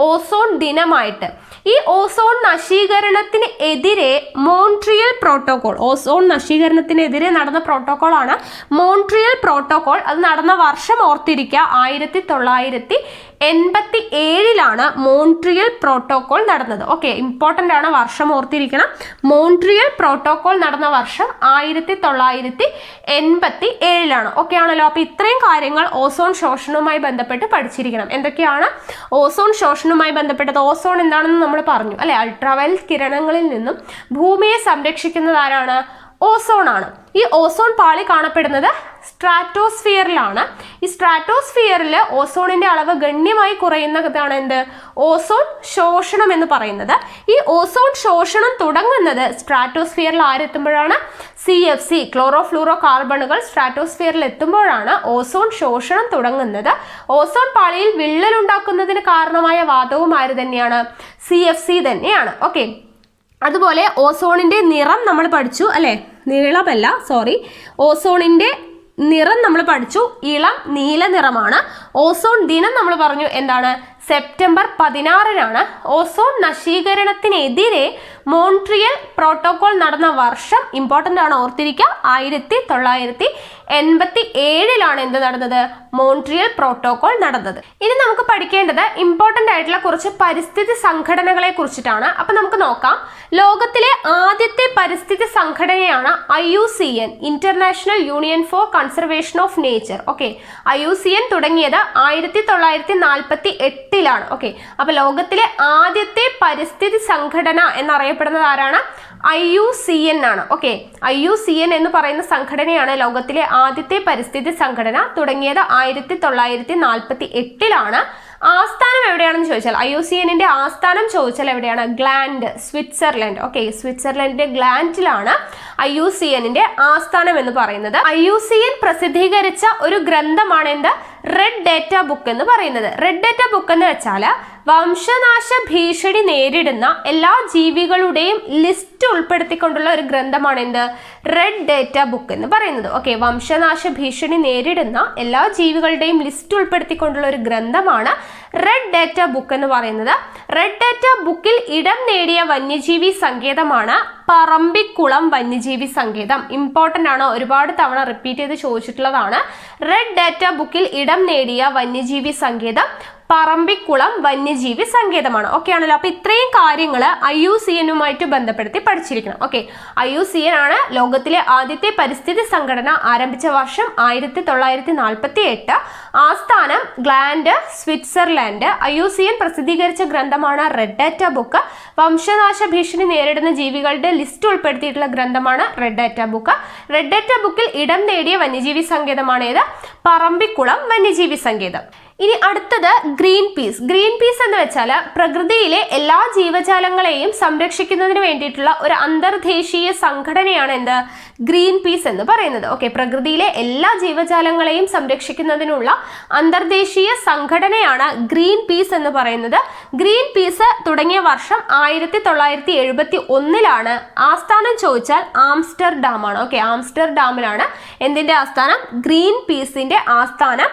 ഓസോൺ ദിനമായിട്ട്. ഈ ഓസോൺ നശീകരണത്തിന് എതിരെ മോൺട്രിയൽ പ്രോട്ടോകോൾ, ഓസോൺ നശീകരണത്തിനെതിരെ നടന്ന പ്രോട്ടോകോൾ ആണ് മോൺട്രിയൽ പ്രോട്ടോകോൾ. അത് നടന്ന വർഷം ഓർത്തിരിക്കുക, 1987-ലാണ് മോൺട്രിയൽ പ്രോട്ടോകോൾ നടന്നത്. ഓക്കെ, ഇമ്പോർട്ടൻ്റ് ആണ്, വർഷം ഓർത്തിരിക്കണം. മോൺട്രിയൽ പ്രോട്ടോകോൾ നടന്ന വർഷം 1987-ലാണ്. ഓക്കെ ആണല്ലോ. അപ്പൊ ഇത്രയും കാര്യങ്ങൾ ഓസോൺ ശോഷണവുമായി ബന്ധപ്പെട്ട് പഠിച്ചിരിക്കണം. എന്തൊക്കെയാണ് ഓസോൺ ശോഷണവുമായി ബന്ധപ്പെട്ടത്? ഓസോൺ എന്താണെന്ന് നമ്മൾ പറഞ്ഞു അല്ലെ. അൾട്രാവയലറ്റ് കിരണങ്ങളിൽ നിന്നും ഭൂമിയെ സംരക്ഷിക്കുന്നത് ആരാണ്? ഓസോൺ ആണ്. ഈ ഓസോൺ പാളി കാണപ്പെടുന്നത് സ്ട്രാറ്റോസ്ഫിയറിലാണ്. ഈ സ്ട്രാറ്റോസ്ഫിയറിൽ ഓസോണിന്റെ അളവ് ഗണ്യമായി കുറയുന്നതാണ് എന്ത്? ഓസോൺ ശോഷണം എന്ന് പറയുന്നത്. ഈ ഓസോൺ ശോഷണം തുടങ്ങുന്നത് സ്ട്രാറ്റോസ്ഫിയറിൽ ആരെത്തുമ്പോഴാണ്? CFC ക്ലോറോ ഫ്ലൂറോ കാർബണുകൾ സ്ട്രാറ്റോസ്ഫിയറിൽ എത്തുമ്പോഴാണ് ഓസോൺ ശോഷണം തുടങ്ങുന്നത്. ഓസോൺ പാളിയിൽ വിള്ളൽ ഉണ്ടാക്കുന്നതിന് കാരണമായ വാതകവും ആര് തന്നെയാണ്? CFC തന്നെയാണ്. ഓക്കെ, അതുപോലെ ഓസോണിന്റെ നിറം നമ്മൾ പഠിച്ചു അല്ലെ. നീളമല്ല, സോറി, ഓസോണിന്റെ നിറം നമ്മൾ പഠിച്ചു, ഇളം നീല നിറമാണ്. ഓസോൺ ദിനം നമ്മൾ പറഞ്ഞു എന്താണ്? സെപ്റ്റംബർ 16-നാണ്. ഓസോൺ നശീകരണത്തിനെതിരെ മോൺട്രിയൽ പ്രോട്ടോകോൾ നടന്ന വർഷം ഇമ്പോർട്ടൻ്റ് ആണ്, ഓർത്തിരിക്കുക, 1887 എന്ത് നടന്നത്? മോൺട്രിയൽ പ്രോട്ടോകോൾ നടന്നത്. ഇനി നമുക്ക് പഠിക്കേണ്ടത് ഇമ്പോർട്ടന്റ് ആയിട്ടുള്ള കുറച്ച് പരിസ്ഥിതി സംഘടനകളെ കുറിച്ചിട്ടാണ്. അപ്പൊ നമുക്ക് നോക്കാം. ലോകത്തിലെ ആദ്യത്തെ പരിസ്ഥിതി സംഘടനയാണ് IUCN, International Union for Conservation of Nature. Okay, IUCN തുടങ്ങിയത് 1948 ഓക്കെ, അപ്പൊ ലോകത്തിലെ ആദ്യത്തെ പരിസ്ഥിതി സംഘടന എന്നറിയപ്പെടുന്നത് ആരാണ്? IUCN ആണ്. ഓക്കെ, IUCN എന്ന് പറയുന്ന സംഘടനയാണ് ലോകത്തിലെ ആദ്യത്തെ പരിസ്ഥിതി സംഘടന. തുടങ്ങിയത് 1948. ആസ്ഥാനം എവിടെയാണെന്ന് ചോദിച്ചാൽ, IUCNന്റെ ആസ്ഥാനം ചോദിച്ചാൽ എവിടെയാണ്? Gland, Switzerland. ഓക്കെ, സ്വിറ്റ്സർലൻഡിന്റെ ഗ്ലാൻഡിലാണ് IUCNന്റെ ആസ്ഥാനം എന്ന് പറയുന്നത്. IUCN പ്രസിദ്ധീകരിച്ച ഒരു ഗ്രന്ഥമാണ് എന്ത്? റെഡ് ഡേറ്റ ബുക്ക് എന്ന് പറയുന്നത്. റെഡ് ഡേറ്റ ബുക്ക് എന്ന് വെച്ചാൽ വംശനാശ ഭീഷണി നേരിടുന്ന എല്ലാ ജീവികളുടെയും ലിസ്റ്റ് ഉൾപ്പെടുത്തിക്കൊണ്ടുള്ള ഒരു ഗ്രന്ഥമാണ് എന്ത്? റെഡ് ഡേറ്റ ബുക്ക് എന്ന് പറയുന്നത്. ഓക്കെ, വംശനാശ ഭീഷണി നേരിടുന്ന എല്ലാ ജീവികളുടെയും ലിസ്റ്റ് ഉൾപ്പെടുത്തിക്കൊണ്ടുള്ള ഒരു ഗ്രന്ഥമാണ് റെഡ് ഡേറ്റ ബുക്ക് എന്ന് പറയുന്നത്. റെഡ് ഡേറ്റ ബുക്കിൽ ഇടം നേടിയ വന്യജീവി സങ്കേതമാണ് പറമ്പിക്കുളം വന്യജീവി സങ്കേതം. ഇമ്പോർട്ടന്റ് ആണ്, ഒരുപാട് തവണ റിപ്പീറ്റ് ചെയ്ത് ചോദിച്ചിട്ടുള്ളതാണ്. റെഡ് ഡേറ്റ ബുക്കിൽ ഇടം നേടിയ വന്യജീവി സങ്കേതം പറമ്പിക്കുളം വന്യജീവി സങ്കേതമാണ്. ഓക്കെ ആണല്ലോ. അപ്പൊ ഇത്രയും കാര്യങ്ങൾ IUCNുമായിട്ട് ബന്ധപ്പെടുത്തി പഠിച്ചിരിക്കണം. ഓക്കെ, IUCN ആണ് ലോകത്തിലെ ആദ്യത്തെ പരിസ്ഥിതി സംഘടന. ആരംഭിച്ച വർഷം 1948. ആസ്ഥാനം ഗ്ലാൻഡ്, സ്വിറ്റ്സർലാൻഡ്. IUCN പ്രസിദ്ധീകരിച്ച ഗ്രന്ഥമാണ് റെഡ് ഡേറ്റ ബുക്ക്. വംശനാശ ഭീഷണി നേരിടുന്ന ജീവികളുടെ ലിസ്റ്റ് ഉൾപ്പെടുത്തിയിട്ടുള്ള ഗ്രന്ഥമാണ് red data book. Red data ബുക്കിൽ ഇടം നേടിയ വന്യജീവി സങ്കേതമാണ് ഏത്? പറമ്പിക്കുളം വന്യജീവി സങ്കേതം. ഇനി അടുത്തത് ഗ്രീൻ പീസ്. ഗ്രീൻ പീസ് എന്ന് വെച്ചാൽ പ്രകൃതിയിലെ എല്ലാ ജീവജാലങ്ങളെയും സംരക്ഷിക്കുന്നതിന് വേണ്ടിയിട്ടുള്ള ഒരു അന്തർദേശീയ സംഘടനയാണ് എന്ത്? ഗ്രീൻ പീസ് എന്ന് പറയുന്നത്. ഓക്കെ, പ്രകൃതിയിലെ എല്ലാ ജീവജാലങ്ങളെയും സംരക്ഷിക്കുന്നതിനുള്ള അന്തർദേശീയ സംഘടനയാണ് ഗ്രീൻ പീസ് എന്ന് പറയുന്നത്. ഗ്രീൻ പീസ് തുടങ്ങിയ വർഷം 1971. ആസ്ഥാനം ചോദിച്ചാൽ ആംസ്റ്റർഡാം ആണ്. ഓക്കെ, ആംസ്റ്റർഡാമിലാണ് എന്തിന്റെ ആസ്ഥാനം? ഗ്രീൻ പീസിന്റെ ആസ്ഥാനം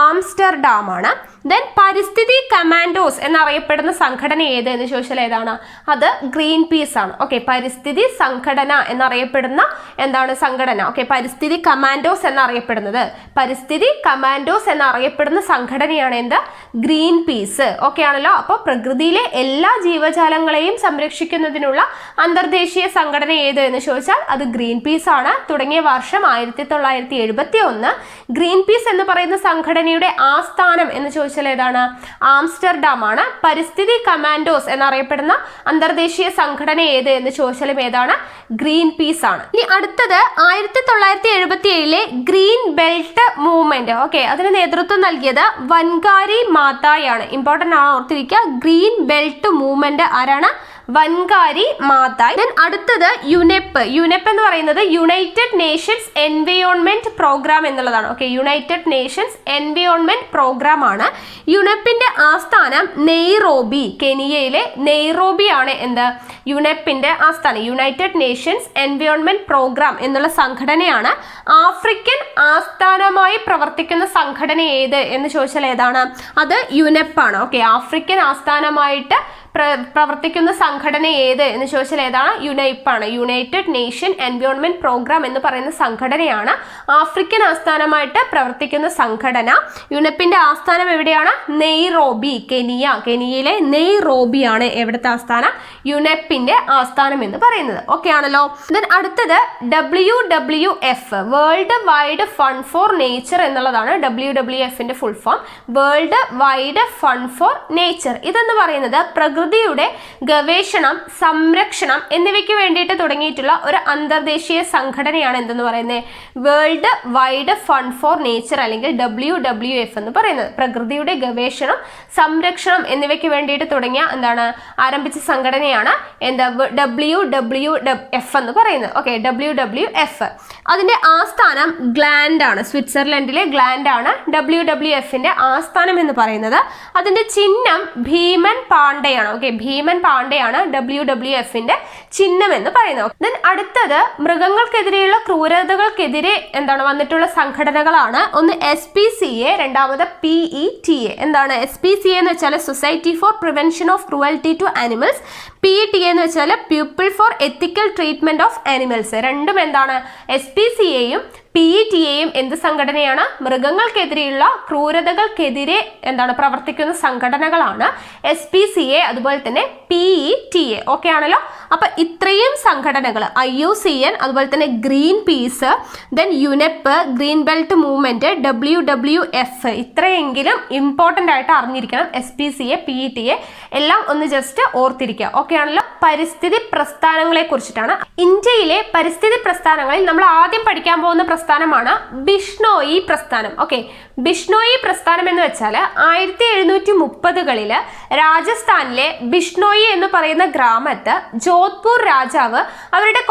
ആംസ്റ്റർഡാം ആണ്. ദെൻ പരിസ്ഥിതി കമാൻഡോസ് എന്നറിയപ്പെടുന്ന സംഘടന ഏത് എന്ന് ചോദിച്ചാൽ ഏതാണ്? അത് ഗ്രീൻ പീസ് ആണ്. ഓക്കെ, പരിസ്ഥിതി സംഘടന എന്നറിയപ്പെടുന്ന എന്താണ് സംഘടന? ഓക്കെ, പരിസ്ഥിതി കമാൻഡോസ് എന്നറിയപ്പെടുന്നത്, പരിസ്ഥിതി കമാൻഡോസ് എന്നറിയപ്പെടുന്ന സംഘടനയാണ് എന്ത്? Green peas. ഓക്കെ ആണല്ലോ. അപ്പോൾ പ്രകൃതിയിലെ എല്ലാ ജീവജാലങ്ങളെയും സംരക്ഷിക്കുന്നതിനുള്ള അന്തർദേശീയ സംഘടന ഏത് എന്ന് ചോദിച്ചാൽ അത് ഗ്രീൻ പീസ് ആണ്. തുടങ്ങിയ വർഷം 1971. ഗ്രീൻ പീസ് എന്ന് പറയുന്ന സംഘടനയുടെ ആസ്ഥാനം എന്ന് ചോദിച്ചാൽ ഏതാണ്? ആംസ്റ്റർഡാം ആണ്. പരിസ്ഥിതി കമാൻഡോസ് എന്നറിയപ്പെടുന്ന അന്തർദേശീയ സംഘടന ഏത് എന്ന് ചോദിച്ചാലും ഏതാണ്? ഗ്രീൻ പീസ് ആണ്. ഇനി അടുത്തത് 1977 ഗ്രീൻ ബെൽറ്റ് മൂവ്മെന്റ്. ഓക്കെ, അതിന് നേതൃത്വം നൽകിയത് വൻകാരി മാതായാണ്. ഇമ്പോർട്ടന്റ് ആണ്, ഓർത്തിരിക്കുക. ഗ്രീൻ ബെൽറ്റ് മൂവ്മെന്റ് ആരാണ്? വൻകാരി മാതായ്. ദെൻ അടുത്തത് യുനെപ്പ്. യുനെപ്പ് എന്ന് പറയുന്നത് യുണൈറ്റഡ് നേഷൻസ് എൻവയോൺമെന്റ് പ്രോഗ്രാം എന്നുള്ളതാണ്. Okay, United Nations Environment Programme ആണ്. യുനെപ്പിന്റെ ആസ്ഥാനം നെയ്റോബി, കെനിയയിലെ നെയ്റോബി ആണ് എന്ത്? യുനെപ്പിന്റെ ആസ്ഥാനം. യുണൈറ്റഡ് നേഷൻസ് എൻവയോൺമെന്റ് പ്രോഗ്രാം എന്നുള്ള സംഘടനയാണ്. ആഫ്രിക്കൻ ആസ്ഥാനമായി പ്രവർത്തിക്കുന്ന സംഘടന ഏത് എന്ന് ചോദിച്ചാൽ ഏതാണ്? അത് യുനെപ്പ് ആണ്. ഓക്കെ, ആഫ്രിക്കൻ ആസ്ഥാനമായിട്ട് പ്രവർത്തിക്കുന്ന സംഘടന ഏത് എന്ന് ചോദിച്ചാൽ ഏതാണ്? യുനെപ്പ് ആണ്. യുണൈറ്റഡ് നേഷൻ എൻവയോൺമെന്റ് പ്രോഗ്രാം എന്ന് പറയുന്ന സംഘടനയാണ് ആഫ്രിക്കൻ ആസ്ഥാനമായിട്ട് പ്രവർത്തിക്കുന്ന സംഘടന. യുനെപ്പിന്റെ ആസ്ഥാനം എവിടെയാണ്? Nairobi, Kenya. കെനിയയിലെ നെയ്റോബി ആണ് എവിടുത്തെ ആസ്ഥാനം? യുനെപ്പിന്റെ ആസ്ഥാനം എന്ന് പറയുന്നത്. ഓക്കെ ആണല്ലോ. ദെൻ അടുത്തത് WWF, world wide fund for nature എന്നുള്ളതാണ് WWFന്റെ full form. World wide fund for nature. ഇതെന്ന് പറയുന്നത് പ്രകൃതിയുടെ ഗവേഷണം, സംരക്ഷണം എന്നിവയ്ക്ക് വേണ്ടിയിട്ട് തുടങ്ങിയിട്ടുള്ള ഒരു അന്തർദേശീയ സംഘടനയാണ് എന്തെന്ന് പറയുന്നത്? World wide fund for Nature അല്ലെങ്കിൽ WWF എന്ന് പറയുന്നത്. പ്രകൃതിയുടെ ഗവേഷണം, സംരക്ഷണം എന്നിവയ്ക്ക് വേണ്ടിയിട്ട് തുടങ്ങിയ ആരംഭിച്ച സംഘടനയാണ് എന്താ? WWF എന്ന് പറയുന്നത്. Okay, WWF. അതിന്റെ ആസ്ഥാനം ഗ്ലാൻഡ് ആണ്, സ്വിറ്റ്സർലൻഡിലെ ഗ്ലാൻഡ് ആണ് WWFന്റെ ആസ്ഥാനം എന്ന് പറയുന്നത്. അതിന്റെ ചിഹ്നം ഭീമൻ പാണ്ഡെയാണ്. ഓക്കെ, ഭീമൻ പാണ്ഡെയാണ് WWFന്റെ ചിഹ്നം എന്ന് പറയുന്നത്. ദെൻ അടുത്തത് മൃഗങ്ങൾക്കെതിരെയുള്ള ക്രൂരതകൾക്കെതിരെ വന്നിട്ടുള്ള സംഘടനകളാണ്. ഒന്ന് SPCA, രണ്ടാമത് PETA. എന്താണ് SPCA എന്ന് വെച്ചാൽ Society for Prevention of Cruelty to Animals. PETA എന്ന് വെച്ചാൽ People for Ethical Treatment of Animals. രണ്ടും എന്താണ്? SPCAയും PETA എന്ത് സംഘടനയാണ്? മൃഗങ്ങൾക്കെതിരെയുള്ള ക്രൂരതകൾക്കെതിരെ പ്രവർത്തിക്കുന്ന സംഘടനകളാണ് SPCA അതുപോലെ തന്നെ PETA. ഓക്കെ ആണല്ലോ. അപ്പൊ ഇത്രയും സംഘടനകൾ IUCN അതുപോലെ തന്നെ Greenpeace, then UNEP, green belt movement, WWF, ഇത്രയെങ്കിലും ഇമ്പോർട്ടൻ്റ് ആയിട്ട് അറിഞ്ഞിരിക്കണം. SPCA, PETA എല്ലാം ഒന്ന് ജസ്റ്റ് ഓർത്തിരിക്കുക. ഓക്കെ ആണല്ലോ. പരിസ്ഥിതി പ്രസ്ഥാനങ്ങളെ കുറിച്ചിട്ടാണ്. ഇന്ത്യയിലെ പരിസ്ഥിതി പ്രസ്ഥാനങ്ങളിൽ നമ്മൾ ആദ്യം പഠിക്കാൻ പോകുന്ന പ്രസ്ഥാനമാണ് ബിഷ്ണോയി പ്രസ്ഥാനം. ഓക്കെ, ബിഷ്ണോയി പ്രസ്ഥാനം എന്ന് വെച്ചാൽ 1730കളിൽ രാജസ്ഥാനിലെ ബിഷ്ണോയി എന്ന് പറയുന്ന ഗ്രാമത്ത് ജോധ്പൂർ രാജാവ് അവരുടെ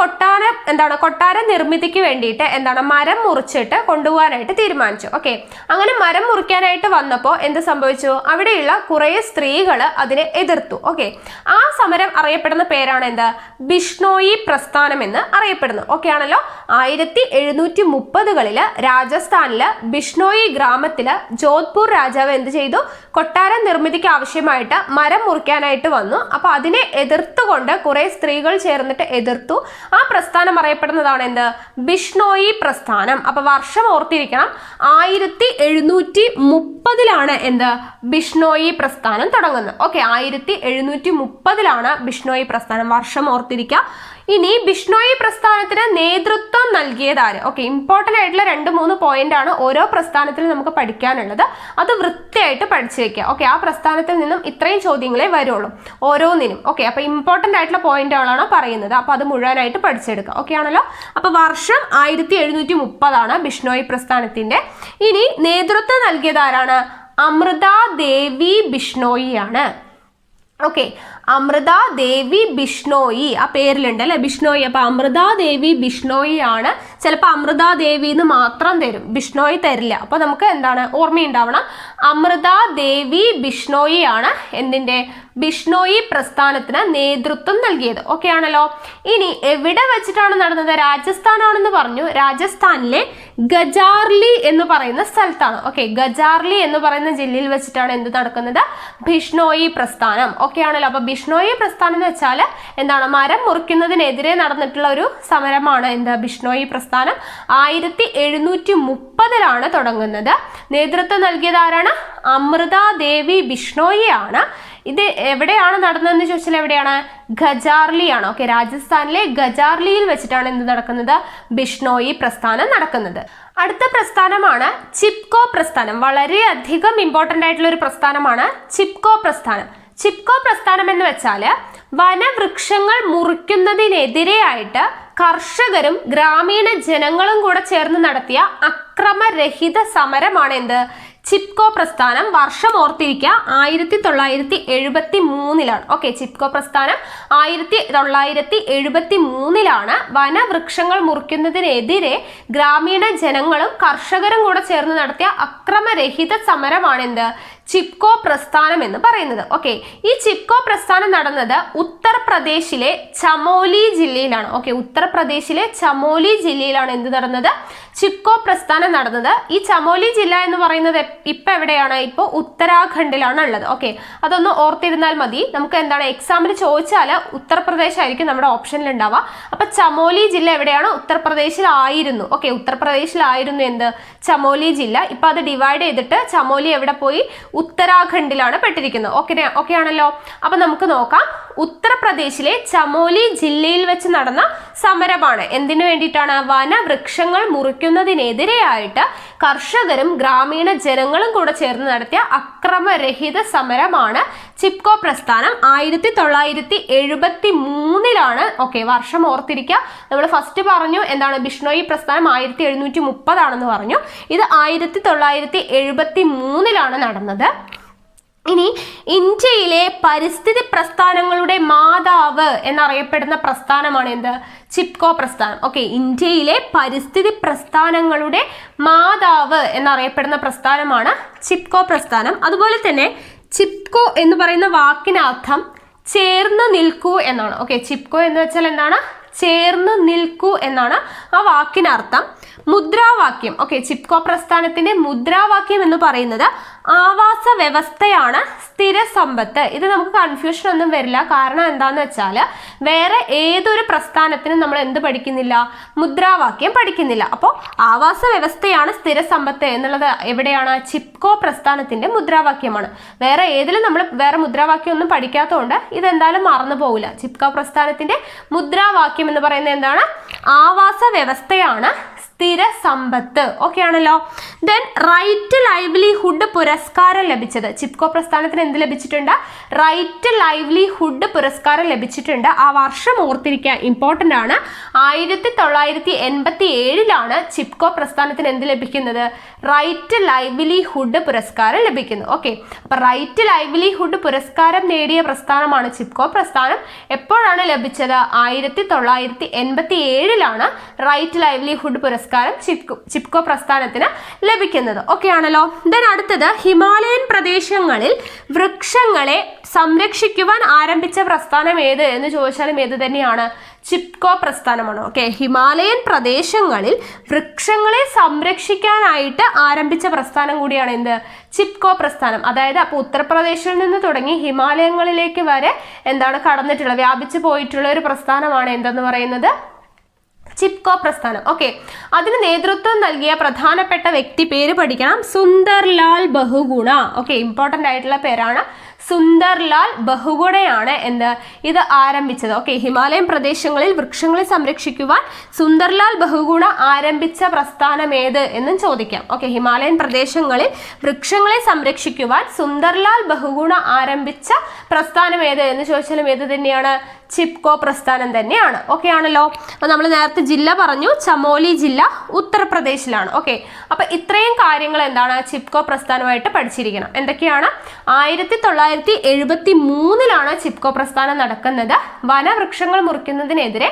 കൊട്ടാര നിർമ്മിതിക്ക് വേണ്ടിയിട്ട് മരം മുറിച്ചിട്ട് കൊണ്ടുപോകാനായിട്ട് തീരുമാനിച്ചു. ഓക്കെ, അങ്ങനെ മരം മുറിക്കാനായിട്ട് വന്നപ്പോൾ എന്ത് സംഭവിച്ചു? അവിടെയുള്ള കുറെ സ്ത്രീകൾ അതിനെ എതിർത്തു. ഓക്കെ, ആ സമരം അറിയപ്പെടുന്ന പേരാണ് ബിഷ്ണോയി പ്രസ്ഥാനം എന്ന് അറിയപ്പെടുന്നു. ഓക്കെ ആണല്ലോ. 1730കളിൽ രാജസ്ഥാനില് ബിഷ്ണോയി ഗ്രാമത്തില് ജോധ്പൂർ രാജാവ് എന്ത് ചെയ്തു? കൊട്ടാര നിർമ്മിതിക്ക് ആവശ്യമായിട്ട് മരം മുറിക്കാനായിട്ട് വന്നു. അപ്പൊ അതിനെ എതിർത്തുകൊണ്ട് കുറെ സ്ത്രീകൾ ചേർന്നിട്ട് എതിർത്തു. ആ പ്രസ്ഥാനം അറിയപ്പെടുന്നതാണ് ബിഷ്ണോയി പ്രസ്ഥാനം. അപ്പൊ വർഷം ഓർത്തിരിക്കണം, 1730ലാണ് ബിഷ്ണോയി പ്രസ്ഥാനം തുടങ്ങുന്നത്. ഓക്കെ, 1730ലാണ് ബിഷ്ണോയി പ്രസ്ഥാനം. വർഷം ഓർത്തിരിക്കുക. ഇനി ബിഷ്ണോയി പ്രസ്ഥാനത്തിന് നേതൃത്വം നൽകിയതാര്? ഓക്കെ, ഇമ്പോർട്ടൻ്റ് ആയിട്ടുള്ള 2-3 പോയിന്റ് ആണ് ഓരോ പ്രസ്ഥാനത്തിലും നമുക്ക് പഠിക്കാനുള്ളത്. അത് വൃത്തിയായിട്ട് പഠിച്ചു വെക്കുക. ഓക്കെ, ആ പ്രസ്ഥാനത്തിൽ നിന്നും ഇത്രയും ചോദ്യങ്ങളെ വരുള്ളൂ ഓരോന്നിനും. ഓക്കെ, അപ്പൊ ഇമ്പോർട്ടൻ്റ് ആയിട്ടുള്ള പോയിന്റുകളാണ് പറയുന്നത്. അപ്പൊ അത് മുഴുവനായിട്ട് പഠിച്ചെടുക്കുക. ഓക്കെ ആണല്ലോ. അപ്പൊ വർഷം 1730 ബിഷ്ണോയി പ്രസ്ഥാനത്തിന്റെ. ഇനി നേതൃത്വം നൽകിയത് ആരാണ്? അമൃത ദേവി ബിഷ്ണോയി ആണ്. ഓക്കെ, അമൃത ദേവി ബിഷ്ണോയി ആ പേരിലുണ്ട് അല്ലെ, ബിഷ്ണോയി. അപ്പൊ അമൃത ദേവി ബിഷ്ണോയി ആണ്. ചിലപ്പോൾ അമൃത ദേവി എന്ന് മാത്രം തരും, ബിഷ്ണോയി തരില്ല. അപ്പൊ നമുക്ക് ഓർമ്മയുണ്ടാവണം, അമൃത ദേവി ബിഷ്ണോയി ആണ് എന്തിന്റെ? ബിഷ്ണോയി പ്രസ്ഥാനത്തിന് നേതൃത്വം നൽകിയത്. ഓക്കെ ആണല്ലോ. ഇനി എവിടെ വെച്ചിട്ടാണ് നടന്നത്? രാജസ്ഥാനാണെന്ന് പറഞ്ഞു. രാജസ്ഥാനിലെ ഗജാർലി എന്ന് പറയുന്ന സ്ഥലത്താണ്. ഓക്കെ, ഗജാർലി എന്ന് പറയുന്ന ജില്ലയിൽ വെച്ചിട്ടാണ് എന്ത് നടക്കുന്നത്? ബിഷ്ണോയി പ്രസ്ഥാനം. ഓക്കെ ആണല്ലോ. അപ്പൊ ബിഷ്ണോയി പ്രസ്ഥാനം എന്ന് വെച്ചാൽ മരം മുറിക്കുന്നതിനെതിരെ നടന്നിട്ടുള്ള ഒരു സമരമാണ് ബിഷ്ണോയി പ്രസ്ഥാനം. 1730ലാണ് തുടങ്ങുന്നത്. നേതൃത്വം നൽകിയത് ആരാണ്? അമൃത ദേവി ബിഷ്ണോയി ആണ്. ഇത് എവിടെയാണ് നടന്നതെന്ന് ചോദിച്ചാൽ എവിടെയാണ്? ഗജാർലി ആണ്. ഓക്കെ, രാജസ്ഥാനിലെ ഗജാർലിയിൽ വെച്ചിട്ടാണ് എന്ത് നടക്കുന്നത്? ബിഷ്ണോയി പ്രസ്ഥാനം നടക്കുന്നത്. അടുത്ത പ്രസ്ഥാനമാണ് ചിപ്കോ പ്രസ്ഥാനം. വളരെയധികം ഇമ്പോർട്ടൻ്റ് ആയിട്ടുള്ള ഒരു പ്രസ്ഥാനമാണ് ചിപ്കോ പ്രസ്ഥാനം. ചിപ്കോ പ്രസ്ഥാനം എന്ന് വെച്ചാൽ വനവൃക്ഷങ്ങൾ മുറിക്കുന്നതിനെതിരെയായിട്ട് കർഷകരും ഗ്രാമീണ ജനങ്ങളും കൂടെ ചേർന്ന് നടത്തിയ അക്രമരഹിത സമരമാണ് ചിപ്കോ പ്രസ്ഥാനം. വർഷം ഓർത്തിരിക്കുക, 1973ലാണ്. ഓക്കെ, ചിപ്കോ പ്രസ്ഥാനം 1973ലാണ്. വനവൃക്ഷങ്ങൾ മുറിക്കുന്നതിനെതിരെ ഗ്രാമീണ ജനങ്ങളും കർഷകരും കൂടെ ചേർന്ന് നടത്തിയ അക്രമരഹിത സമരമാണ് ചിപ്കോ പ്രസ്ഥാനം എന്ന് പറയുന്നത്. ഓക്കെ, ഈ ചിപ്കോ പ്രസ്ഥാനം നടന്നത് ഉത്തർപ്രദേശിലെ ചമോലി ജില്ലയിലാണ്. ഓക്കെ, ഉത്തർപ്രദേശിലെ ചമോലി ജില്ലയിലാണ് എന്ത് നടന്നത്? ചിപ്കോ പ്രസ്ഥാനം നടന്നത്. ഈ ചമോലി ജില്ല എന്ന് പറയുന്നത് ഇപ്പൊ എവിടെയാണ്? ഇപ്പോൾ ഉത്തരാഖണ്ഡിലാണ് ഉള്ളത്. ഓക്കെ, അതൊന്ന് ഓർത്തിരുന്നാൽ മതി. നമുക്ക് എക്സാമിന് ചോദിച്ചാൽ ഉത്തർപ്രദേശ് ആയിരിക്കും നമ്മുടെ ഓപ്ഷനിൽ ഉണ്ടാവുക. അപ്പൊ ചമോലി ജില്ല എവിടെയാണ്? ഉത്തർപ്രദേശിലായിരുന്നു. ഓക്കെ, ഉത്തർപ്രദേശിലായിരുന്നു ചമോലി ജില്ല. ഇപ്പൊ അത് ഡിവൈഡ് ചെയ്തിട്ട് ചമോലി എവിടെ പോയി? ഉത്തരാഖണ്ഡിലാണ് പെട്ടിരിക്കുന്നത്. ഓക്കെ ആണല്ലോ. അപ്പൊ നമുക്ക് നോക്കാം. ഉത്തർപ്രദേശിലെ ചമോലി ജില്ലയിൽ വെച്ച് നടന്ന സമരമാണ്. എന്തിനു വേണ്ടിയിട്ടാണ്? വനവൃക്ഷങ്ങൾ മുറിക്കുന്നതിനെതിരെയായിട്ട് കർഷകരും ഗ്രാമീണ ജനങ്ങളും കൂടെ ചേർന്ന് നടത്തിയ അക്രമരഹിത സമരമാണ് ചിപ്കോ പ്രസ്ഥാനം. 1973ലാണ്. ഓക്കെ, വർഷം ഓർത്തിരിക്കുക. നമ്മൾ ഫസ്റ്റ് പറഞ്ഞു ബിഷ്ണോയി പ്രസ്ഥാനം 1730 പറഞ്ഞു. ഇത് 1973ലാണ് നടന്നത്. ഇനി ഇന്ത്യയിലെ പരിസ്ഥിതി പ്രസ്ഥാനങ്ങളുടെ മാതാവ് എന്നറിയപ്പെടുന്ന പ്രസ്ഥാനമാണ് ചിപ്കോ പ്രസ്ഥാനം. ഓക്കെ, ഇന്ത്യയിലെ പരിസ്ഥിതി പ്രസ്ഥാനങ്ങളുടെ മാതാവ് എന്നറിയപ്പെടുന്ന പ്രസ്ഥാനമാണ് ചിപ്കോ പ്രസ്ഥാനം. അതുപോലെ തന്നെ ചിപ്കോ എന്ന് പറയുന്ന വാക്കിനർത്ഥം ചേർന്ന് നിൽക്കൂ എന്നാണ്. ഓക്കെ, ചിപ്കോ എന്ന് വെച്ചാൽ എന്താണ്? ചേർന്ന് നിൽക്കൂ എന്നാണ് ആ വാക്കിനർത്ഥം. മുദ്രാവാക്യം. ഓക്കെ, ചിപ്കോ പ്രസ്ഥാനത്തിന്റെ മുദ്രാവാക്യം എന്ന് പറയുന്നത് ആവാസ വ്യവസ്ഥയാണ് സ്ഥിര സമ്പത്ത്. ഇത് നമുക്ക് കൺഫ്യൂഷൻ ഒന്നും വരില്ല. കാരണം എന്താന്ന് വെച്ചാൽ വേറെ ഏതൊരു പ്രസ്ഥാനത്തിനും നമ്മൾ എന്ത് പഠിക്കുന്നില്ല? മുദ്രാവാക്യം പഠിക്കുന്നില്ല. അപ്പോൾ ആവാസ വ്യവസ്ഥയാണ് സ്ഥിര സമ്പത്ത് എന്നുള്ളത് എവിടെയാണ്? ചിപ്കോ പ്രസ്ഥാനത്തിന്റെ മുദ്രാവാക്യമാണ്. വേറെ ഏതിലും നമ്മൾ വേറെ മുദ്രാവാക്യം ഒന്നും പഠിക്കാത്തതുകൊണ്ട് ഇതെന്തായാലും മറന്നു പോകില്ല. ചിപ്കോ പ്രസ്ഥാനത്തിന്റെ മുദ്രാവാക്യം എന്ന് പറയുന്നത് എന്താണ്? ആവാസ വ്യവസ്ഥയാണ് സ്ഥിര സമ്പത്ത്. ഓക്കെ ആണല്ലോ. ദെൻ റൈറ്റ് ലൈവ്ലിഹുഡ് പുരസ്കാരം ലഭിച്ചത്. ചിപ്കോ പ്രസ്ഥാനത്തിന് എന്ത് ലഭിച്ചിട്ടുണ്ട്? റൈറ്റ് ലൈവ്ലിഹുഡ് പുരസ്കാരം ലഭിച്ചിട്ടുണ്ട്. ആ വർഷം ഓർത്തിരിക്കുക, ഇമ്പോർട്ടൻ്റ് ആണ്. 1987 ചിപ്കോ പ്രസ്ഥാനത്തിന് എന്ത് ലഭിക്കുന്നത്? റൈറ്റ് ലൈവ്ലിഹുഡ് പുരസ്കാരം ലഭിക്കുന്നു. ഓക്കെ, അപ്പൊ റൈറ്റ് ലൈവ്ലിഹുഡ് പുരസ്കാരം നേടിയ പ്രസ്ഥാനമാണ് ചിപ്കോ പ്രസ്ഥാനം. എപ്പോഴാണ് ലഭിച്ചത്? 1987 റൈറ്റ് ലൈവ്ലിഹുഡ് പുരസ്കാരം ചിപ്കോ പ്രസ്ഥാനത്തിന് ലഭിക്കുന്നത്. ഓക്കെ ആണല്ലോ. ദെൻ അടുത്തത്, ഹിമാലയൻ പ്രദേശങ്ങളിൽ വൃക്ഷങ്ങളെ സംരക്ഷിക്കുവാൻ ആരംഭിച്ച പ്രസ്ഥാനം ഏത് എന്ന് ചോദിച്ചാലും ഏത് തന്നെയാണ്? ചിപ്കോ പ്രസ്ഥാനമാണ്. ഓക്കെ, ഹിമാലയൻ പ്രദേശങ്ങളിൽ വൃക്ഷങ്ങളെ സംരക്ഷിക്കാനായിട്ട് ആരംഭിച്ച പ്രസ്ഥാനം കൂടിയാണ് എന്ത്? ചിപ്കോ പ്രസ്ഥാനം. അതായത് അപ്പോൾ ഉത്തർപ്രദേശിൽ നിന്ന് തുടങ്ങി ഹിമാലയങ്ങളിലേക്ക് വരെ എന്താണ് കടന്നിട്ടുള്ള, വ്യാപിച്ചു പോയിട്ടുള്ള ഒരു പ്രസ്ഥാനമാണ് എന്തെന്ന് പറയുന്നത്? ചിപ്കോ പ്രസ്ഥാനം. ഓക്കെ, അതിന് നേതൃത്വം നൽകിയ പ്രധാനപ്പെട്ട വ്യക്തി പേര് പഠിക്കണം. സുന്ദർലാൽ ബഹുഗുണ. ഓക്കെ, ഇമ്പോർട്ടൻ്റ് ആയിട്ടുള്ള പേരാണ്. സുന്ദർലാൽ ബഹുഗുണയാണ് ഇത് ആരംഭിച്ചത്. ഓക്കെ, ഹിമാലയൻ പ്രദേശങ്ങളിൽ വൃക്ഷങ്ങളെ സംരക്ഷിക്കുവാൻ സുന്ദർലാൽ ബഹുഗുണ ആരംഭിച്ച പ്രസ്ഥാനം ഏത് എന്നും ചോദിക്കാം. ഓക്കെ, ഹിമാലയൻ പ്രദേശങ്ങളിൽ വൃക്ഷങ്ങളെ സംരക്ഷിക്കുവാൻ സുന്ദർലാൽ ബഹുഗുണ ആരംഭിച്ച പ്രസ്ഥാനം ഏത് എന്ന് ചോദിച്ചാലും ഏത് തന്നെയാണ്? ചിപ്കോ പ്രസ്ഥാനം തന്നെയാണ്. ഓക്കെ ആണല്ലോ. അപ്പോൾ നമ്മൾ നേരത്തെ ജില്ല പറഞ്ഞു, ചമോലി ജില്ല ഉത്തർപ്രദേശിലാണ്. ഓക്കെ, അപ്പൊ ഇത്രയും കാര്യങ്ങൾ എന്താണ്? ചിപ്കോ പ്രസ്ഥാനമായിട്ട് പഠിച്ചിരിക്കണം. എന്തൊക്കെയാണ്? 1973 ചിപ്കോ പ്രസ്ഥാനം നടക്കുന്നത്. വനവൃക്ഷങ്ങൾ മുറിക്കുന്നതിനെതിരെ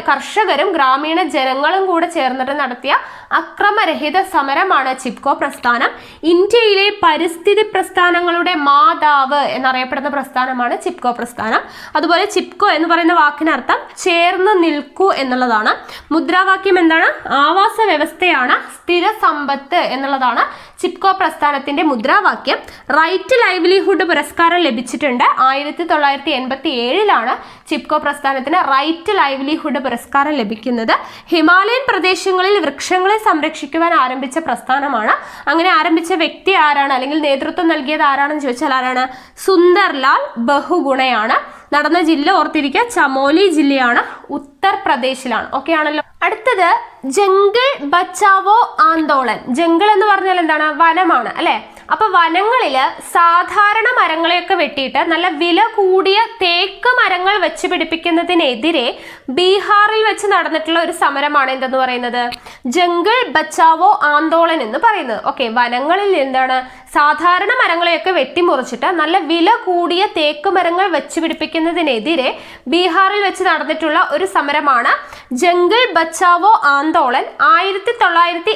കർഷകരും ഗ്രാമീണ ജനങ്ങളും കൂടെ ചേർന്നിട്ട് നടത്തിയ അക്രമരഹിത സമരമാണ് ചിപ്കോ പ്രസ്ഥാനം. ഇന്ത്യയിലെ പരിസ്ഥിതി പ്രസ്ഥാനങ്ങളുടെ മാതാവ് എന്നറിയപ്പെടുന്ന പ്രസ്ഥാനമാണ് ചിപ്കോ പ്രസ്ഥാനം. അതുപോലെ ചിപ്കോ എന്ന് പറയുന്ന വാക്കിനർത്ഥം ചേർന്ന് നിൽക്കൂ എന്നുള്ളതാണ്. മുദ്രാവാക്യം എന്താണ്? ആവാസ വ്യവസ്ഥയാണ് സ്ഥിര സമ്പത്ത് എന്നുള്ളതാണ് ചിപ്കോ പ്രസ്ഥാനത്തിന്റെ മുദ്രാവാക്യം. റൈറ്റ് ലൈവ്ലിഹുഡ് പുരസ്കാരം ലഭിച്ചിട്ടുണ്ട്. 1987 ചിപ്കോ പ്രസ്ഥാനത്തിന് റൈറ്റ് ലൈവ്ലിഹുഡ് പുരസ്കാരം ലഭിക്കുന്നത്. ഹിമാലയൻ പ്രദേശങ്ങളിൽ വൃക്ഷങ്ങളെ സംരക്ഷിക്കുവാൻ ആരംഭിച്ച പ്രസ്ഥാനമാണ്. അങ്ങനെ ആരംഭിച്ച വ്യക്തി ആരാണ്, അല്ലെങ്കിൽ നേതൃത്വം നൽകിയത് ആരാണെന്ന് ചോദിച്ചാൽ ആരാണ്? സുന്ദർലാൽ ബഹുഗുണയാണ്. നടന്ന ജില്ല ഓർത്തിരിക്കുക, ചമോലി ജില്ലയാണ്, ഉത്തർപ്രദേശിലാണ്. ഓക്കെ ആണല്ലോ. അടുത്തത് ജംഗിൾ ബച്ചാവോ ആന്തോളൻ. ജംഗിൾ എന്ന് പറഞ്ഞാൽ എന്താണ്? വനമാണ് അല്ലെ. അപ്പൊ വനങ്ങളില് സാധാരണ മരങ്ങളെയൊക്കെ വെട്ടിയിട്ട് നല്ല വില കൂടിയ തേക്ക് മരങ്ങൾ വെച്ച് പിടിപ്പിക്കുന്നതിനെതിരെ ബീഹാറിൽ വെച്ച് നടന്നിട്ടുള്ള ഒരു സമരമാണ് എന്തെന്ന് പറയുന്നത്? ജംഗിൾ ബച്ചാവോ ആന്തോളൻ എന്ന് പറയുന്നത്. ഓക്കെ, വനങ്ങളിൽ എന്താണ് സാധാരണ മരങ്ങളെയൊക്കെ വെട്ടിമുറിച്ചിട്ട് നല്ല വില കൂടിയ തേക്ക് മരങ്ങൾ വെച്ച് പിടിപ്പിക്കുന്നതിനെതിരെ ബീഹാറിൽ വെച്ച് നടന്നിട്ടുള്ള ഒരു സമരമാണ് ജംഗിൾ ബച്ചാവോ ആന്തോളൻ. 1980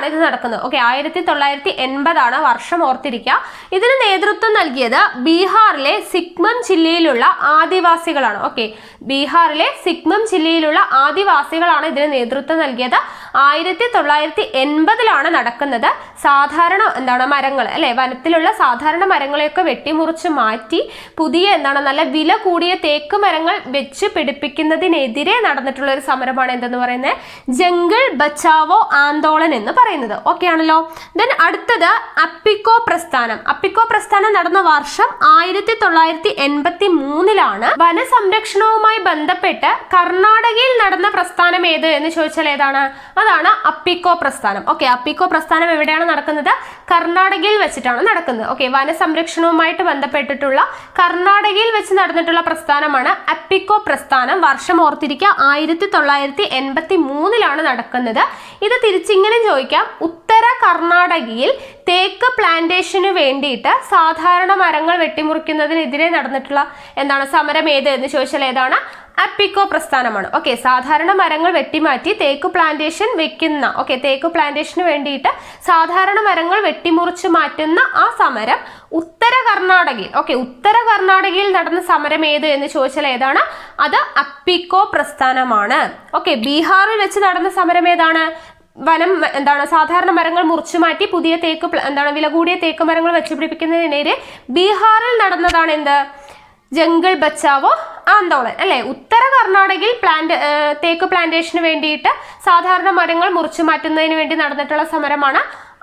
ഇത് നടക്കുന്നത്. ഓക്കെ, 1980 വർഷം ഓർത്തിരിക്കുക. ഇതിന് നേതൃത്വം നൽകിയത് ബീഹാറിലെ സിക്മം ജില്ലയിലുള്ള ആദിവാസികളാണ്. ഓക്കെ, ബീഹാറിലെ സിക്മം ജില്ലയിലുള്ള ആദിവാസികളാണ് ഇതിന് നേതൃത്വം നൽകിയത്. 1980 നടക്കുന്നത്. സാധാരണ എന്താണ് മരങ്ങൾ അല്ലെ, വനത്തിലുള്ള സാധാരണ മരങ്ങളെയൊക്കെ വെട്ടിമുറിച്ച് മാറ്റി പുതിയ നല്ല വില കൂടിയ തേക്ക് മരങ്ങൾ വെച്ച് പിടിപ്പിക്കുന്നതിനെതിരെ നടന്നിട്ടുള്ള ഒരു സമരമാണ് എന്തെന്ന് പറയുന്നത്? ജംഗിൾ ബച്ചാവോ ആന്തോളൻ എന്ന് പറയുന്നത്. ഓക്കെ ആണല്ലോ. ദെൻ അടുത്തത് അപ്പിക്കോ പ്രസ്ഥാനം. അപ്പിക്കോ പ്രസ്ഥാനം നടന്ന വർഷം 1983 വനസംരക്ഷണവുമായി ബന്ധപ്പെട്ട് കർണാടകയിൽ നടന്ന പ്രസ്ഥാനം ഏത് എന്ന് ചോദിച്ചാൽ ഏതാണ്? അതാണ് അപ്പിക്കോ പ്രസ്ഥാനം. ഓക്കെ, അപ്പിക്കോ പ്രസ്ഥാനം എവിടെയാണ് നടക്കുന്നത്? കർണാടകയിൽ വെച്ചിട്ടാണ് നടക്കുന്നത്. ഓക്കെ, വനസംരക്ഷണവുമായിട്ട് ബന്ധപ്പെട്ടിട്ടുള്ള കർണാടകയിൽ വെച്ച് നടന്നിട്ടുള്ള പ്രസ്ഥാനമാണ് അപ്പിക്കോ പ്രസ്ഥാനം. വർഷം ഓർത്തിരിക്കുക, 1983 നടക്കുന്നത്. ഇത് തിരിച്ചിങ്ങനെ ചോദിക്കാം. ഉത്തര കർണാടകയിൽ തേക്ക് പ്ലാന്റേഷന് വേണ്ടിയിട്ട് സാധാരണ മരങ്ങൾ വെട്ടിമുറിക്കുന്നതിനെതിരെ നടന്നിട്ടുള്ള സമരം ഏത് എന്ന് ചോദിച്ചാൽ ഏതാണ്? അപ്പിക്കോ പ്രസ്ഥാനമാണ്. ഓക്കെ, സാധാരണ മരങ്ങൾ വെട്ടിമാറ്റി തേക്ക് പ്ലാന്റേഷൻ വെക്കുന്ന, ഓക്കെ, തേക്ക് പ്ലാന്റേഷന് വേണ്ടിയിട്ട് സാധാരണ മരങ്ങൾ വെട്ടിമുറിച്ച് മാറ്റുന്ന ആ സമരം ഉത്തര കർണാടകയിൽ, ഓക്കെ, ഉത്തര കർണാടകയിൽ നടന്ന സമരം ഏത് എന്ന് ചോദിച്ചാൽ ഏതാണ്? അത് അപ്പിക്കോ പ്രസ്ഥാനമാണ്. ഓക്കെ, ബീഹാറിൽ വെച്ച് നടന്ന സമരം ഏതാണ്? വനം എന്താണ് സാധാരണ മരങ്ങൾ മുറിച്ചു മാറ്റി പുതിയ തേക്ക് വില കൂടിയ തേക്ക് മരങ്ങൾ വെച്ചുപിടിപ്പിക്കുന്നതിനെതിരെ ബീഹാറിൽ നടന്നതാണ് എന്ത് ജംഗിൾ ബച്ചാവോ ആന്തോളൻ അല്ലെ. ഉത്തര കർണാടകയിൽ തേക്ക് പ്ലാന്റേഷന് വേണ്ടിയിട്ട് സാധാരണ മരങ്ങൾ മുറിച്ചു മാറ്റുന്നതിന് വേണ്ടി നടന്നിട്ടുള്ള സമരമാണ്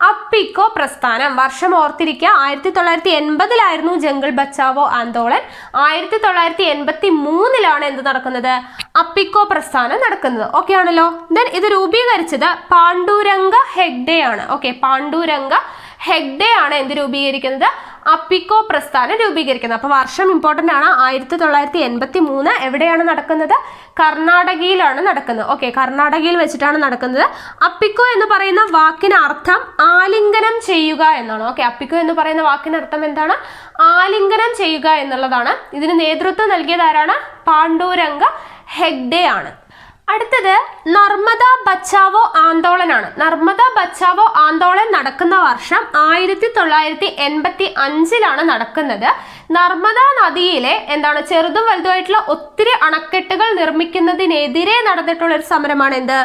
അപ്പിക്കോ പ്രസ്ഥാനം. വർഷം ഓർത്തിരിക്കുക, 1980 ജംഗിൾ ബച്ചാവോ ആന്തോളൻ. 1983 എന്ത് നടക്കുന്നത്, അപ്പിക്കോ പ്രസ്ഥാനം നടക്കുന്നത്. ഓക്കെ ആണല്ലോ. ദെൻ ഇത് രൂപീകരിച്ചത് പാണ്ഡുരംഗ ഹെഗ്ഡെ ആണ്. ഓക്കെ, പാണ്ഡുരംഗ ഹെഗ്ഡെ ആണ് എന്ത് രൂപീകരിക്കുന്നത്, അപ്പിക്കോ പ്രസ്ഥാനം രൂപീകരിക്കുന്നത്. അപ്പൊ വർഷം ഇമ്പോർട്ടന്റ് ആണ്. 1983 എവിടെയാണ് നടക്കുന്നത്, കർണാടകയിലാണ് നടക്കുന്നത്. ഓക്കെ, കർണാടകയിൽ വെച്ചിട്ടാണ് നടക്കുന്നത്. അപ്പിക്കോ എന്ന് പറയുന്ന വാക്കിന് അർത്ഥം ആലിംഗനം ചെയ്യുക എന്നാണ്. ഓക്കെ, അപ്പിക്കോ എന്ന് പറയുന്ന വാക്കിന് അർത്ഥം എന്താണ്, ആലിംഗനം ചെയ്യുക എന്നുള്ളതാണ്. ഇതിന് നേതൃത്വം നൽകിയത് ആരാണ്, പാണ്ഡുരംഗ ഹെഗ്ഡെ ആണ്. അടുത്തത് നർമ്മദ ബച്ചാവോ ആന്തോളനാണ്. നർമ്മദ ബച്ചാവോ ആന്തോളൻ നടക്കുന്ന വർഷം 1985 നടക്കുന്നത്. നർമ്മദ നദിയിലെ ചെറുതും വലുതുമായിട്ടുള്ള ഒത്തിരി അണക്കെട്ടുകൾ നിർമ്മിക്കുന്നതിനെതിരെ നടന്നിട്ടുള്ള ഒരു സമരമാണ് എന്ത്,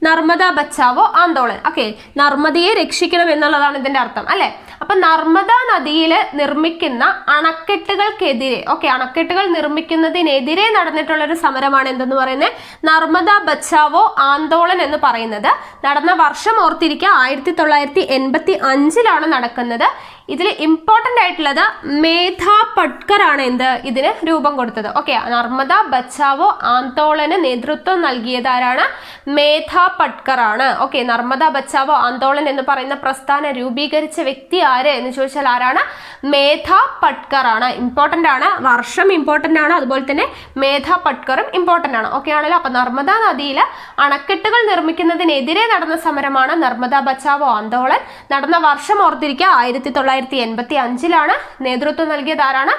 നർമ്മദ ബച്ചാവോ ആന്തോളൻ. ഓക്കെ, നർമ്മദയെ രക്ഷിക്കണം എന്നുള്ളതാണ് ഇതിന്റെ അർത്ഥം അല്ലെ. അപ്പൊ നർമ്മദ നദിയിൽ നിർമ്മിക്കുന്ന അണക്കെട്ടുകൾക്കെതിരെ, ഓക്കെ, അണക്കെട്ടുകൾ നിർമ്മിക്കുന്നതിനെതിരെ നടന്നിട്ടുള്ള ഒരു സമരമാണ് എന്തെന്ന് പറയുന്നത്, നർമ്മദ ബച്ചാവോ ആന്തോളൻ എന്ന് പറയുന്നത്. നടന്ന വർഷം ഓർത്തിരിക്കുക, 1985 നടക്കുന്നത്. ഇതിൽ ഇമ്പോർട്ടന്റ് ആയിട്ടുള്ളത് മേധ പട്കർ ആണ് എന്ത് ഇതിന് രൂപം കൊടുത്തത്. ഓക്കെ, നർമ്മദ ബച്ചാവോ ആന്തോളന് നേതൃത്വം നൽകിയത് ആരാണ്, മേധ പട്കർ ആണ്. ഓക്കെ, നർമ്മദ ബച്ചാവോ ആന്തോളൻ എന്ന് പറയുന്ന പ്രസ്ഥാനം രൂപീകരിച്ച വ്യക്തി ആര് എന്ന് ചോദിച്ചാൽ ആരാണ്, മേധ പട്കർ ആണ്. ഇമ്പോർട്ടന്റ് ആണ്, വർഷം ഇമ്പോർട്ടന്റ് ആണ്, അതുപോലെ തന്നെ മേധ പട്കറും ഇമ്പോർട്ടന്റ് ആണ്. ഓക്കെ ആണല്ലോ. അപ്പൊ നർമ്മദ നദിയിൽ അണക്കെട്ടുകൾ നിർമ്മിക്കുന്നതിനെതിരെ നടന്ന സമരമാണ് നർമ്മദ ബച്ചാവോ ആന്തോളൻ. നടന്ന വർഷം ഓർത്തിരിക്കുക, 1985 നേതൃത്വം നൽകിയത് ആരാണ്,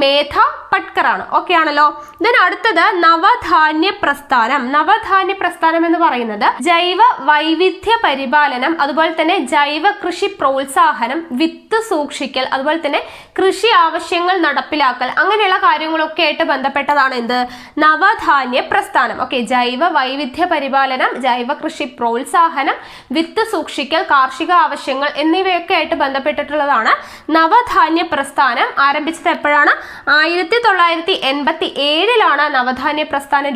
മേധ പട്കർ ആണ്. ഓക്കെ ആണല്ലോ. ദെൻ അടുത്തത് നവധാന്യ പ്രസ്ഥാനം. നവധാന്യ പ്രസ്ഥാനം എന്ന് പറയുന്നത് ജൈവ വൈവിധ്യ പരിപാലനം, അതുപോലെ തന്നെ ജൈവ കൃഷി പ്രോത്സാഹനം, വിത്ത് സൂക്ഷിക്കൽ, അതുപോലെ തന്നെ കൃഷി ആവശ്യങ്ങൾ നടപ്പിലാക്കൽ, അങ്ങനെയുള്ള കാര്യങ്ങളൊക്കെ ആയിട്ട് ബന്ധപ്പെട്ടതാണ് എന്ത്, നവധാന്യ പ്രസ്ഥാനം. ഓക്കെ, ജൈവ വൈവിധ്യ പരിപാലനം, ജൈവ കൃഷി പ്രോത്സാഹനം, വിത്ത് സൂക്ഷിക്കൽ, കാർഷിക ആവശ്യങ്ങൾ എന്നിവയൊക്കെ ആയിട്ട് ബന്ധപ്പെട്ടിട്ടുള്ളതാണ് നവധാന്യ പ്രസ്ഥാനം. ആരംഭിച്ചത് എപ്പോഴാണ്, 1987 നവധാന്യ പ്രസ്ഥാനം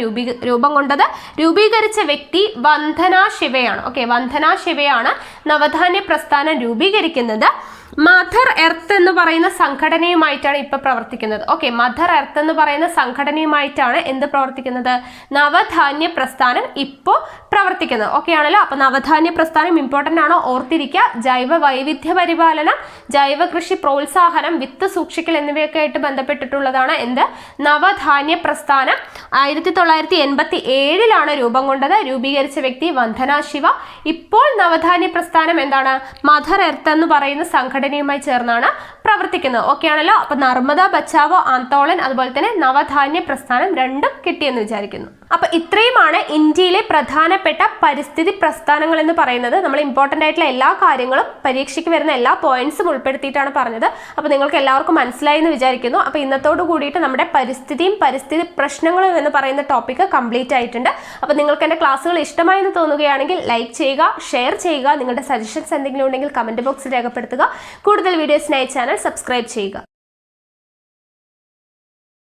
രൂപം കൊണ്ടത്. രൂപീകരിച്ച വ്യക്തി വന്ദന ശിവയാണ്. ഓക്കെ, വന്ദന ശിവയാണ് നവധാന്യ പ്രസ്ഥാനം രൂപീകരിക്കുന്നത്. മദർ എർത്ത് എന്ന് പറയുന്ന സംഘടനയുമായിട്ടാണ് ഇപ്പൊ പ്രവർത്തിക്കുന്നത്. ഓക്കെ, മദർ എർത്ത് എന്ന് പറയുന്ന സംഘടനയുമായിട്ടാണ് എന്ത് പ്രവർത്തിക്കുന്നത്, നവധാന്യ പ്രസ്ഥാനം ഇപ്പോ പ്രവർത്തിക്കുന്നത്. ഓക്കെ ആണല്ലോ. അപ്പൊ നവധാന്യ പ്രസ്ഥാനം ഇമ്പോർട്ടന്റ് ആണോ, ഓർത്തിരിക്കുക. ജൈവ വൈവിധ്യ പരിപാലനം, ജൈവ കൃഷി പ്രോത്സാഹനം, വിത്ത് സൂക്ഷിക്കൽ എന്നിവയൊക്കെ ആയിട്ട് ബന്ധപ്പെട്ടിട്ടുള്ളതാണ് എന്ത്, നവധാന്യ പ്രസ്ഥാനം. 1987 രൂപം കൊണ്ടത്. രൂപീകരിച്ച വ്യക്തി വന്ദന ശിവ. ഇപ്പോൾ നവധാന്യ പ്രസ്ഥാനം എന്താണ്, മദർ എർത്ത് എന്ന് പറയുന്ന സംഘടനയുമായി ചേർന്നാണ് പ്രവർത്തിക്കുന്നത്. ഓക്കെ ആണല്ലോ. അപ്പൊ നർമ്മദ ബച്ചാവോ ആന്തോളൻ, അതുപോലെ തന്നെ നവധാന്യ പ്രസ്ഥാനം രണ്ടും കിട്ടിയെന്ന് വിചാരിക്കുന്നു. അപ്പൊ ഇത്രയുമാണ് ഇന്ത്യയിലെ പ്രധാനപ്പെട്ട പരിസ്ഥിതി പ്രസ്ഥാനങ്ങൾ എന്ന് പറയുന്നത്. നമ്മൾ ഇമ്പോർട്ടന്റ് ആയിട്ടുള്ള എല്ലാ കാര്യങ്ങളും, പരീക്ഷയ്ക്ക് വരുന്ന എല്ലാ പോയിന്റ്സും ഉൾപ്പെടുത്തിയിട്ടാണ് പറഞ്ഞത്. അപ്പൊ നിങ്ങൾക്ക് എല്ലാവർക്കും മനസ്സിലായി എന്ന് വിചാരിക്കുന്നു. അപ്പൊ ഇന്നത്തോട് കൂടിയിട്ട് നമ്മുടെ പരിസ്ഥിതിയും പരിസ്ഥിതി പ്രശ്നങ്ങളും എന്ന് പറയുന്ന ടോപ്പിക് കംപ്ലീറ്റ് ആയിട്ടുണ്ട്. അപ്പൊ നിങ്ങൾക്ക് എൻ്റെ ക്ലാസ്സുകൾ ഇഷ്ടമായി എന്ന് തോന്നുകയാണെങ്കിൽ ലൈക്ക് ചെയ്യുക, ഷെയർ ചെയ്യുക, നിങ്ങളുടെ സജഷൻസ് എന്തെങ്കിലും ഉണ്ടെങ്കിൽ കമന്റ് ബോക്സിൽ രേഖപ്പെടുത്തുക. കൂടുതൽ വീഡിയോസിനായി ചാനൽ സബ്സ്ക്രൈബ് ചെയ്യുക.